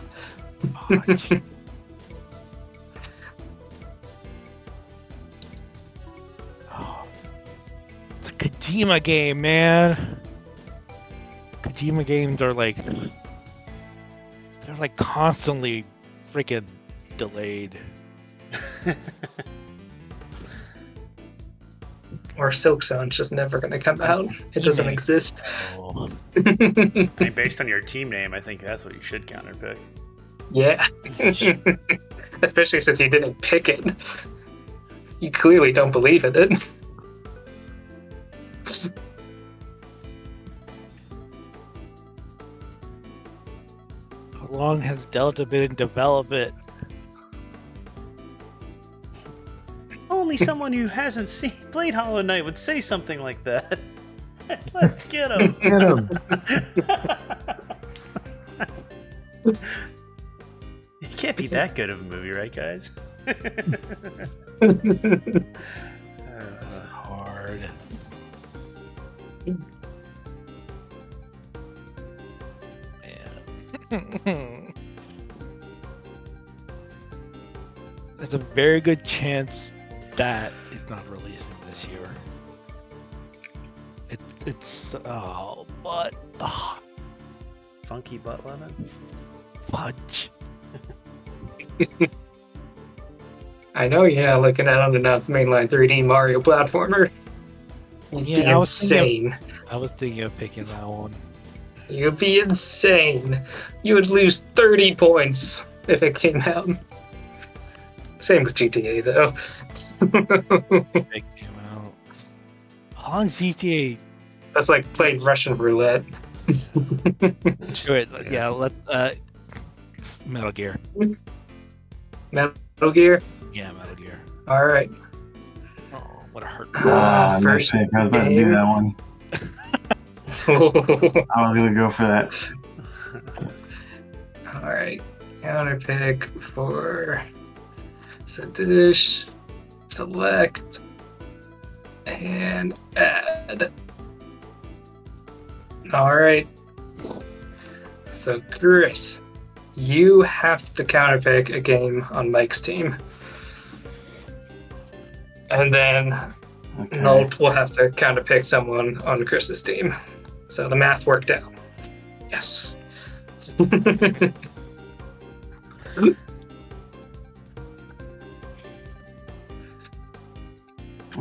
It's a Kojima game, man. Kojima games are like they're like constantly freaking delayed. Or Silk Zone's just never going to come out. It doesn't Yeah. exist. Oh. I mean, based on your team name, I think that's what you should counterpick. Yeah. Especially since you didn't pick it. You clearly don't believe in it. How long has Delta been in development? Only someone who hasn't played Hollow Knight would say something like that. Let's get him. Get him. It can't be that good of a movie, right, guys? Hard. Man. There's a very good chance that it's not releasing this year. It's but Funky butt lemon. fudge. I know, yeah, looking at unannounced mainline 3D Mario platformer. You'd be Yeah, I was thinking insane. I was thinking of picking that one. You'd be insane. You would lose 30 points if it came out. Same with GTA, though. Big game out. How long is GTA? That's like playing Russian roulette. Good. Yeah. Let Metal Gear. Metal Gear? Yeah, Metal Gear. Alright. Oh, what a hurt. Nice First pick. I was about to do game. that one. I was gonna go for that. Alright. Counter pick for Sadish. select, and add. All right. So, Chris, you have to counterpick a game on Mike's team. And then Okay. Nolt will have to counterpick someone on Chris's team. So the math worked out. Yes. I'm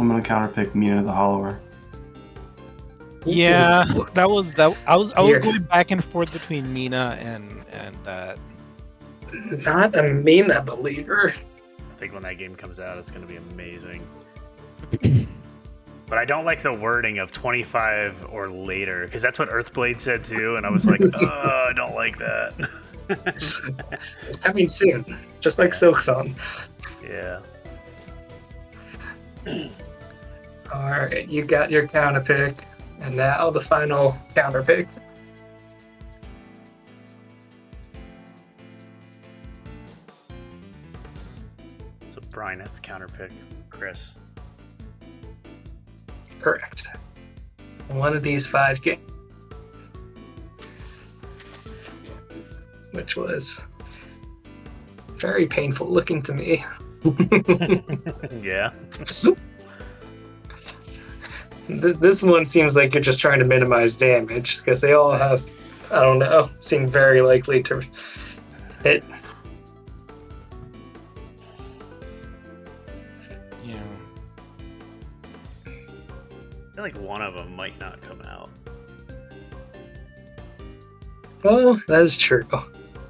gonna counterpick Mina the Hollower. Yeah, that was that. I was Here. going back and forth between Mina and that. Not a Mina believer. I think when that game comes out, it's going to be amazing. But I don't like the wording of 25 or later, because that's what Earthblade said too, and I was like, oh, I don't like that. It's coming soon, just like Silksong. Yeah. All right, you got your counterpick, and now the final counterpick. So Brian has to counterpick Chris. Correct. One of these 5 games, which was very painful looking to me. Yeah. This one seems like you're just trying to minimize damage because they all have, I don't know, seem very likely to hit. Yeah. I feel like one of them might not come out. Well, that is true.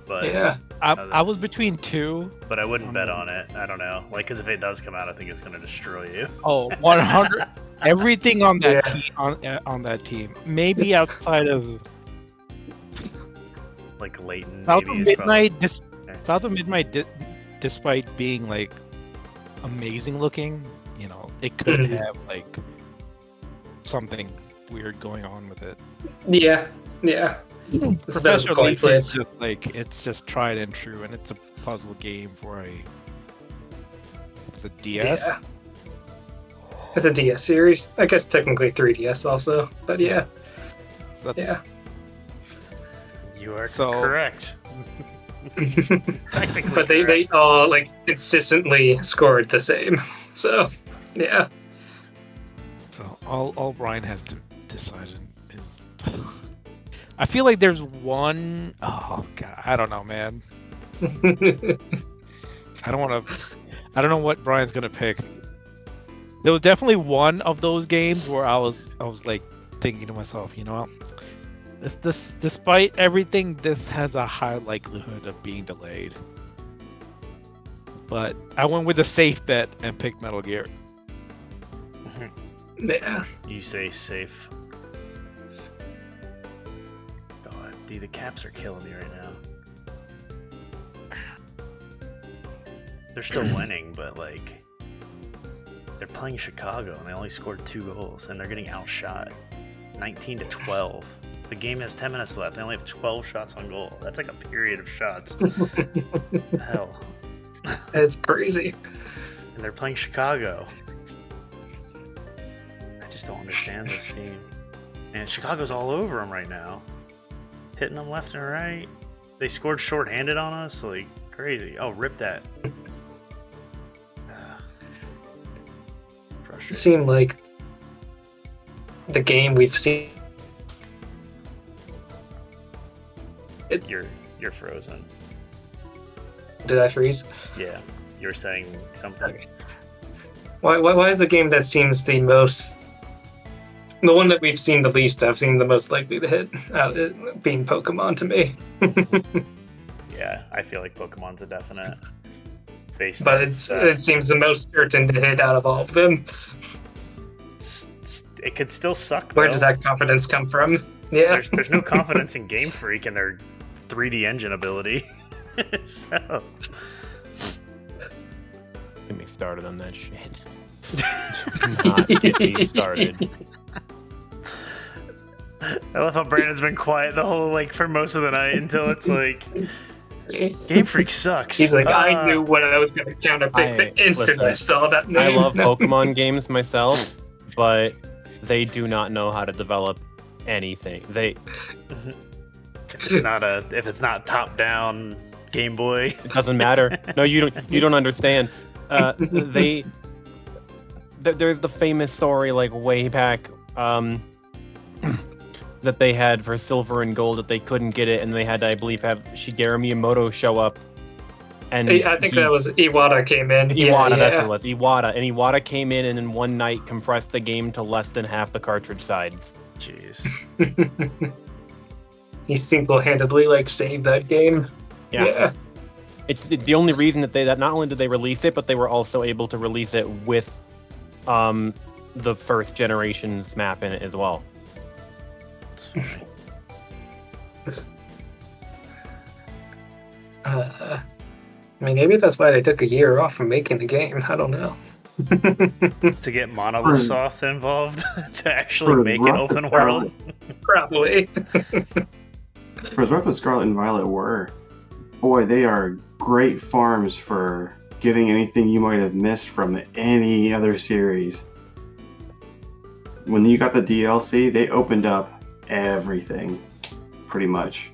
But Yeah. I was between 2. but I wouldn't bet on it. I don't know. Like, because if it does come out, I think it's going to destroy you. Oh, 100. Everything on that Yeah. team on that team. Maybe outside of Like Leighton. South of maybe is Midnight. probably- South of Midnight, despite being like amazing looking, it could Mhm. have like something weird going on with it. Yeah. Yeah. It's a bit of a Professor coin Leaf flip. is just like it's just tried and true, and it's a puzzle game for the DS. Yeah. It's a DS series. I guess technically 3DS also, but yeah. That's, Yeah. You are So- correct. Technically But they correct. all like consistently scored the same. So yeah. So all Brian has to decide is. I feel like there's one oh god, I don't know, man. I don't know what Brian's gonna pick. There was definitely one of those games where I was like thinking to myself, this despite everything, this has a high likelihood of being delayed. But I went with a safe bet and picked Metal Gear. Yeah. You say safe. God, dude, the Caps are killing me right now. They're still winning, but like they're playing Chicago and they only scored 2 goals and they're getting outshot 19-12. The game has 10 minutes left. They only have 12 shots on goal. That's like a period of shots. Hell. It's crazy. And they're playing Chicago. I just don't understand this team. And Chicago's all over them right now. Hitting them left and right. They scored shorthanded on us. Like, crazy. Oh, rip that. It Frustrating. seemed like the game we've seen. You're frozen. Did I freeze? Yeah. You're saying something. Okay. Why is the game that seems the most, the one that we've seen the least of, seem the most likely to hit, being Pokemon to me? Yeah, I feel like Pokemon's a definite. Based But on it seems the most certain to hit out of all of them. it could still suck. Where though. does that confidence come from? Yeah. There's no confidence in Game Freak and their 3D engine ability. So Get me started on that shit. Not get me started. I love how Brandon's been quiet the whole for most of the night until it's like Game Freak sucks. He's like, I knew what I was going to counterpick the instant I saw that name. I love Pokemon games myself, but they do not know how to develop anything. If it's not top down Game Boy, it doesn't matter. No, you don't understand. There's the famous story like way back that they had for Silver and Gold that they couldn't get it, and they had to, I believe, have Shigeru Miyamoto show up. And I think that was Iwata came in. Iwata, that's what it was. Iwata. And Iwata came in and in one night compressed the game to less than half the cartridge size. jeez. He single-handedly saved that game. Yeah. It's the only reason that not only did they release it, but they were also able to release it with the first generation's map in it as well. Maybe that's why they took a year off from making the game. I don't know. To get Monolith involved to actually make an open world. Probably. For as rough as Scarlet and Violet were, boy, they are great farms for getting anything you might have missed from any other series. When you got the DLC, they opened up everything, pretty much.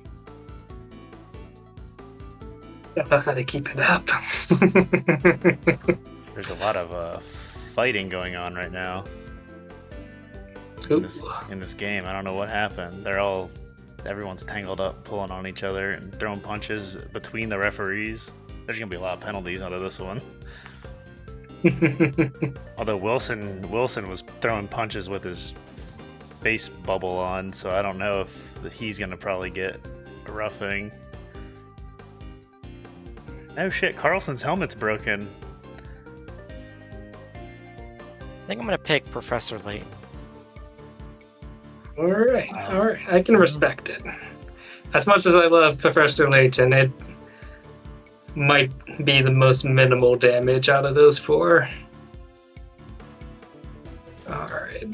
Don't know how to keep it up. There's a lot of fighting going on right now in this game. I don't know what happened. Everyone's tangled up, pulling on each other and throwing punches between the referees. There's gonna be a lot of penalties out of this one. Although Wilson was throwing punches with his face bubble on, so I don't know if he's gonna probably get a roughing. Oh shit, Carlson's helmet's broken. I think I'm gonna pick Professor Layton. All right. I can respect it. As much as I love Professor Layton, it might be the most minimal damage out of those four. All right.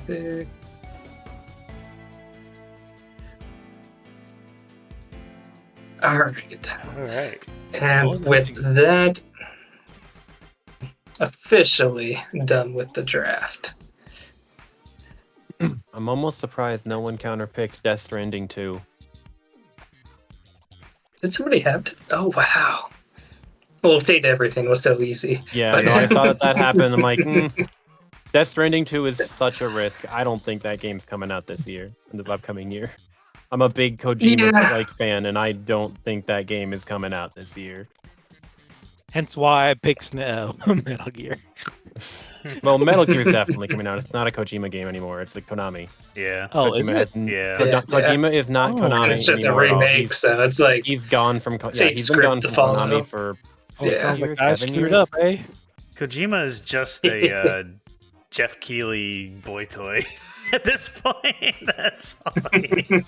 Big. All right. And with that, officially done with the draft. I'm almost surprised no one counterpicked Death Stranding 2. Did somebody have to? Oh, wow. Well, Date Everything was so easy. Yeah, but... no, I saw that happened. I'm like, Death Stranding 2 is such a risk. I don't think that game's coming out this year, in the upcoming year. I'm a big Kojima fan, and I don't think that game is coming out this year. Hence why I picked Metal Gear. Well, Metal Gear is definitely coming out. It's not a Kojima game anymore. It's like Konami. Yeah. Oh, Kojima is it? Kojima is not Konami. It's just anymore a remake, so it's like he's gone from he's been gone from Konami for 6 years, 7 years. Up, eh? Kojima is just a Jeff Keighley boy toy at this point. That's all he is.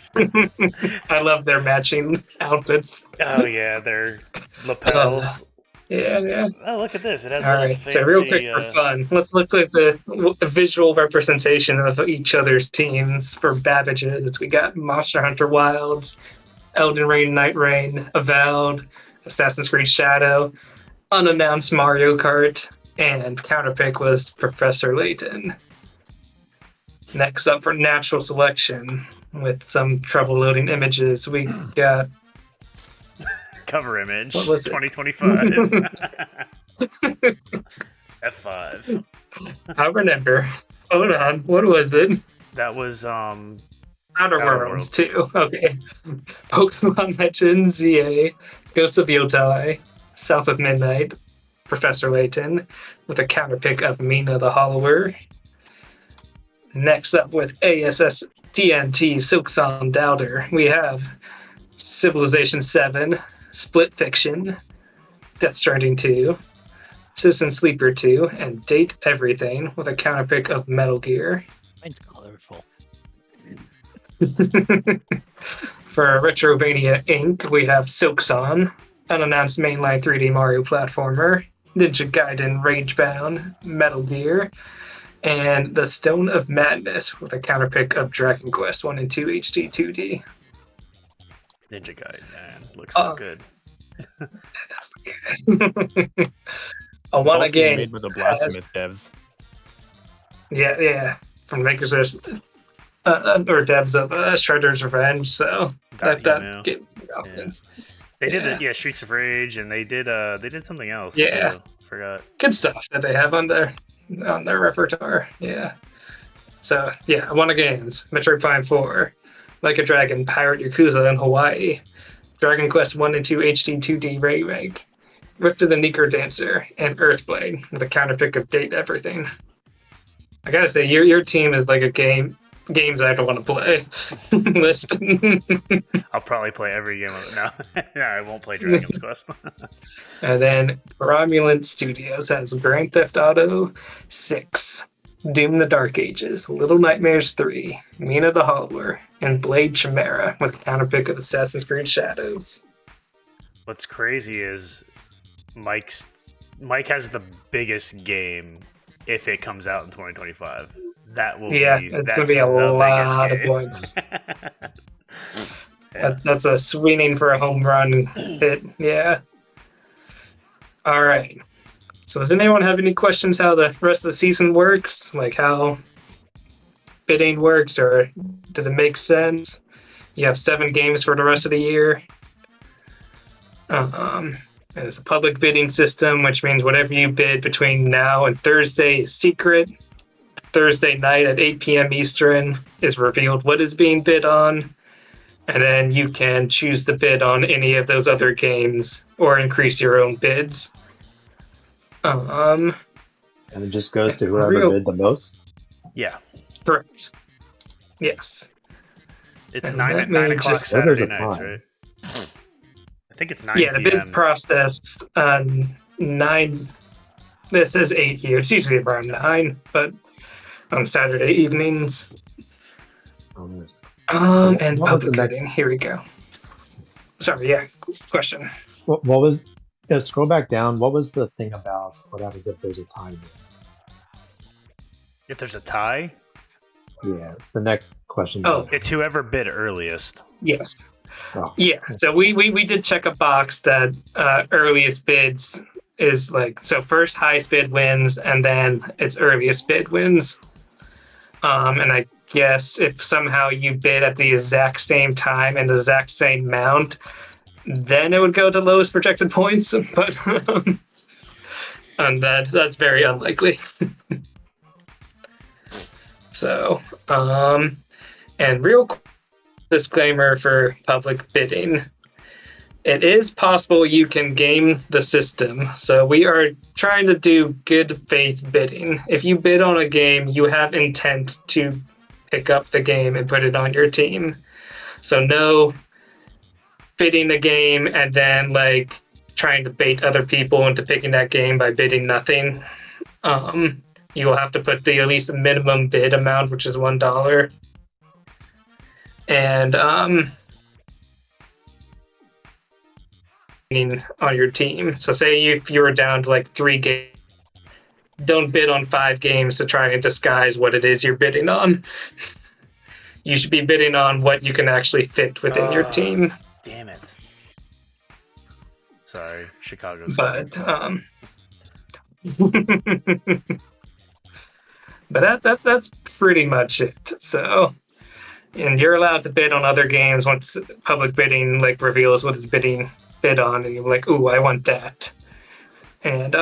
I love their matching outfits. Oh yeah, their lapels. Yeah. Oh, look at this. It has all right. fancy, So real quick for fun, let's look at the visual representation of each other's teams for Babbage's. We got Monster Hunter Wilds, Elden Ring, Night Rain, Avowed, Assassin's Creed Shadow, unannounced Mario Kart, and counterpick was Professor Layton. Next up for natural selection, with some trouble loading images, we got cover image. What was it? 2025. F5. I remember. Hold on. What was it? That was Outer Worlds 2. Okay. Pokemon Legends ZA, Ghosts of Yotai, South of Midnight, Professor Layton, with a counterpick of Mina the Hollower. Next up with ASS TNT Silksong Doubter, we have Civilization 7, Split Fiction, Death Stranding 2, Citizen Sleeper 2, and Date Everything, with a counterpick of Metal Gear. Mine's colorful. For Retrovania Inc., we have Silksong, unannounced mainline 3D Mario platformer, Ninja Gaiden Ragebound, Metal Gear, and The Stone of Madness with a counterpick of Dragon Quest 1 and 2 HD 2D. Ninja Gaiden, man, looks so good. Fantastic. I want a Both being game. made by the Blasphemous devs. Yeah. From makers of, or devs of Shredder's Revenge, so that game. They did Streets of Rage, and they did something else. Yeah. Too. Forgot. Good stuff that they have on their repertoire. Yeah. So yeah, I want a games. Metroid Prime 4, Like a Dragon, Pirate Yakuza in Hawaii, Dragon Quest 1 and 2 HD 2D remake, Rift of the Necro Dancer, and Earthblade with a counterpick of Date Everything. I gotta say, your team is like a games I don't want to play list. I'll probably play every game of it now. No, I won't play Dragon's Quest. And then Romulant Studios has Grand Theft Auto 6, Doom the Dark Ages, Little Nightmares 3, Mina the Hollower, and Blade Chimera with a counterpick of Assassin's Creed Shadows. What's crazy is Mike has the biggest game if it comes out in 2025. That will it's going to be a lot of points. That's a swinging for a home run hit. Yeah. All right. So does anyone have any questions how the rest of the season works? Like how bidding works, or did it make sense? You have 7 games for the rest of the year. It's a public bidding system, which means whatever you bid between now and Thursday is secret. Thursday night at 8 p.m. Eastern is revealed what is being bid on, and then you can choose to bid on any of those other games or increase your own bids. And it just goes to whoever bid the most? Yeah. Correct. Yes. It's And 9 o'clock just- Saturday nights, right? I think it's 9 Yeah, the bids p.m. processed 9. This is 8 here. It's usually around 9, but on Saturday evenings. And What was public the next- bidding. Here we go. Sorry, yeah. Question. What was... scroll back down. What was the thing about what happens if there's a tie? If there's a tie, Yeah, it's the next question. Oh. it's whoever bid earliest. Yes. Oh. Yeah. So we did check a box that earliest bids is like, so first highest bid wins, and then its earliest bid wins. And I guess if somehow you bid at the exact same time and the exact same amount, then it would go to lowest projected points. But and that's very unlikely. So, and real disclaimer for public bidding. It is possible you can game the system. So we are trying to do good faith bidding. If you bid on a game, you have intent to pick up the game and put it on your team. So no bidding the game and then like trying to bait other people into picking that game by bidding nothing. You will have to put at least a minimum bid amount, which is $1. And on your team. So say if you were down to like 3 games, don't bid on 5 games to try and disguise what it is you're bidding on. You should be bidding on what you can actually fit within your team. Damn it. Sorry, Chicago's. But but that's pretty much it. So, and you're allowed to bid on other games once public bidding like reveals what it's bid on, and you're like, ooh, I want that. And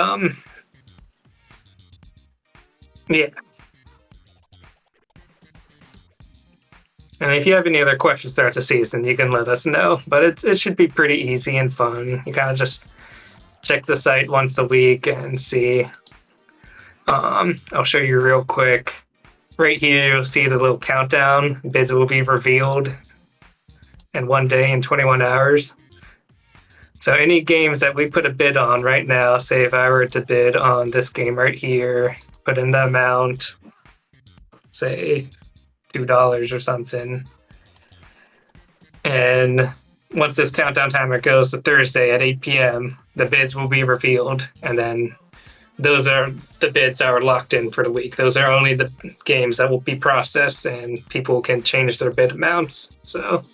yeah. And if you have any other questions throughout the season, you can let us know. But it should be pretty easy and fun. You kind of just check the site once a week and see. I'll show you real quick. Right here, you'll see the little countdown. Bids will be revealed in 1 day and 21 hours. So any games that we put a bid on right now, say if I were to bid on this game right here, put in the amount, say $2 or something, and once this countdown timer goes to Thursday at 8 p.m., the bids will be revealed, and then those are the bids that are locked in for the week. Those are only the games that will be processed, and people can change their bid amounts. So,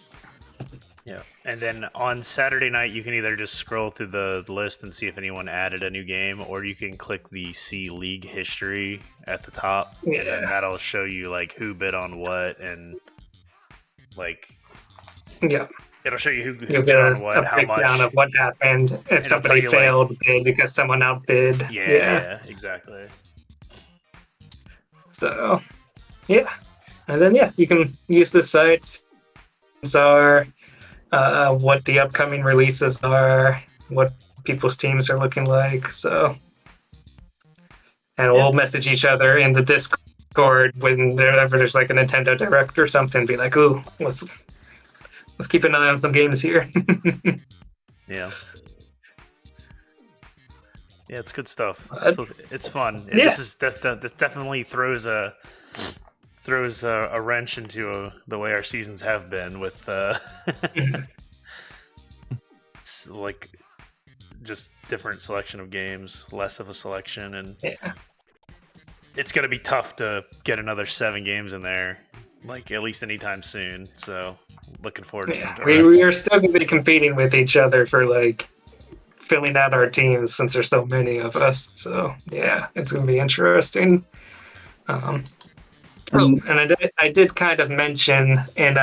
yeah. And then on Saturday night, you can either just scroll through the list and see if anyone added a new game, or you can click the See League History at the top, and then that'll show you like who bid on what, and like yeah. it'll show you who You'll bid get on what, a how breakdown much. of what happened if It'll somebody tell you, failed to bid because someone outbid. Yeah, exactly. So, yeah. And then, you can use the sites. Are what the upcoming releases are, what people's teams are looking like. So, and we'll message each other in the Discord whenever there's like a Nintendo Direct or something. Be like, ooh, let's keep an eye on some games here. Yeah. Yeah, it's good stuff. So it's fun. And this definitely throws a wrench into the way our seasons have been with like just different selection of games, less of a selection, and it's gonna be tough to get another 7 games in there, like at least anytime soon. So looking forward to some directs. We are still gonna be competing with each other for like filling out our teams since there's so many of us. So it's gonna be interesting. And I did kind of mention in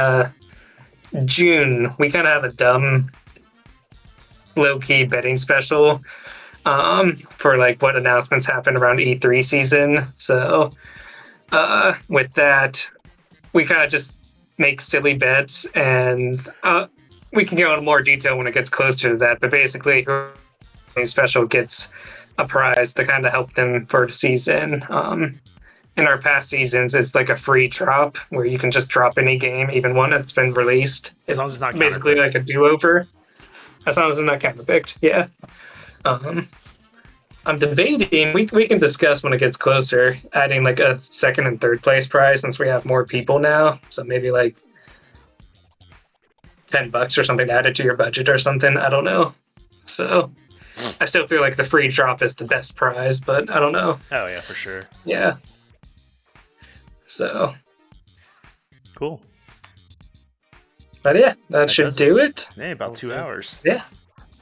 June we kind of have a dumb low-key betting special for like what announcements happen around E3 season. So with that, we kind of just make silly bets, and we can go into more detail when it gets closer to that. But basically, who special gets a prize to kind of help them for the season. In our past seasons, it's like a free drop where you can just drop any game, even one that's been released. As long as it's not basically like a do-over. As long as it's not counterpicked, yeah. I'm debating. We can discuss when it gets closer, adding like a second and third place prize since we have more people now. So maybe like $10 or something added to your budget or something. I don't know. So I still feel like the free drop is the best prize, but I don't know. Oh yeah, for sure. Yeah. So cool. But that should do it. Yeah, about 2 hours. Yeah.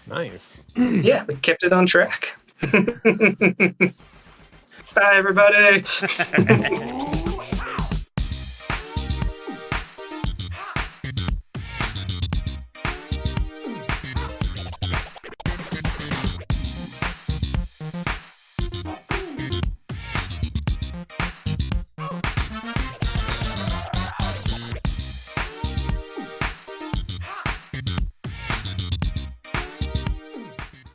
Nice. Yeah, we kept it on track. Bye, everybody.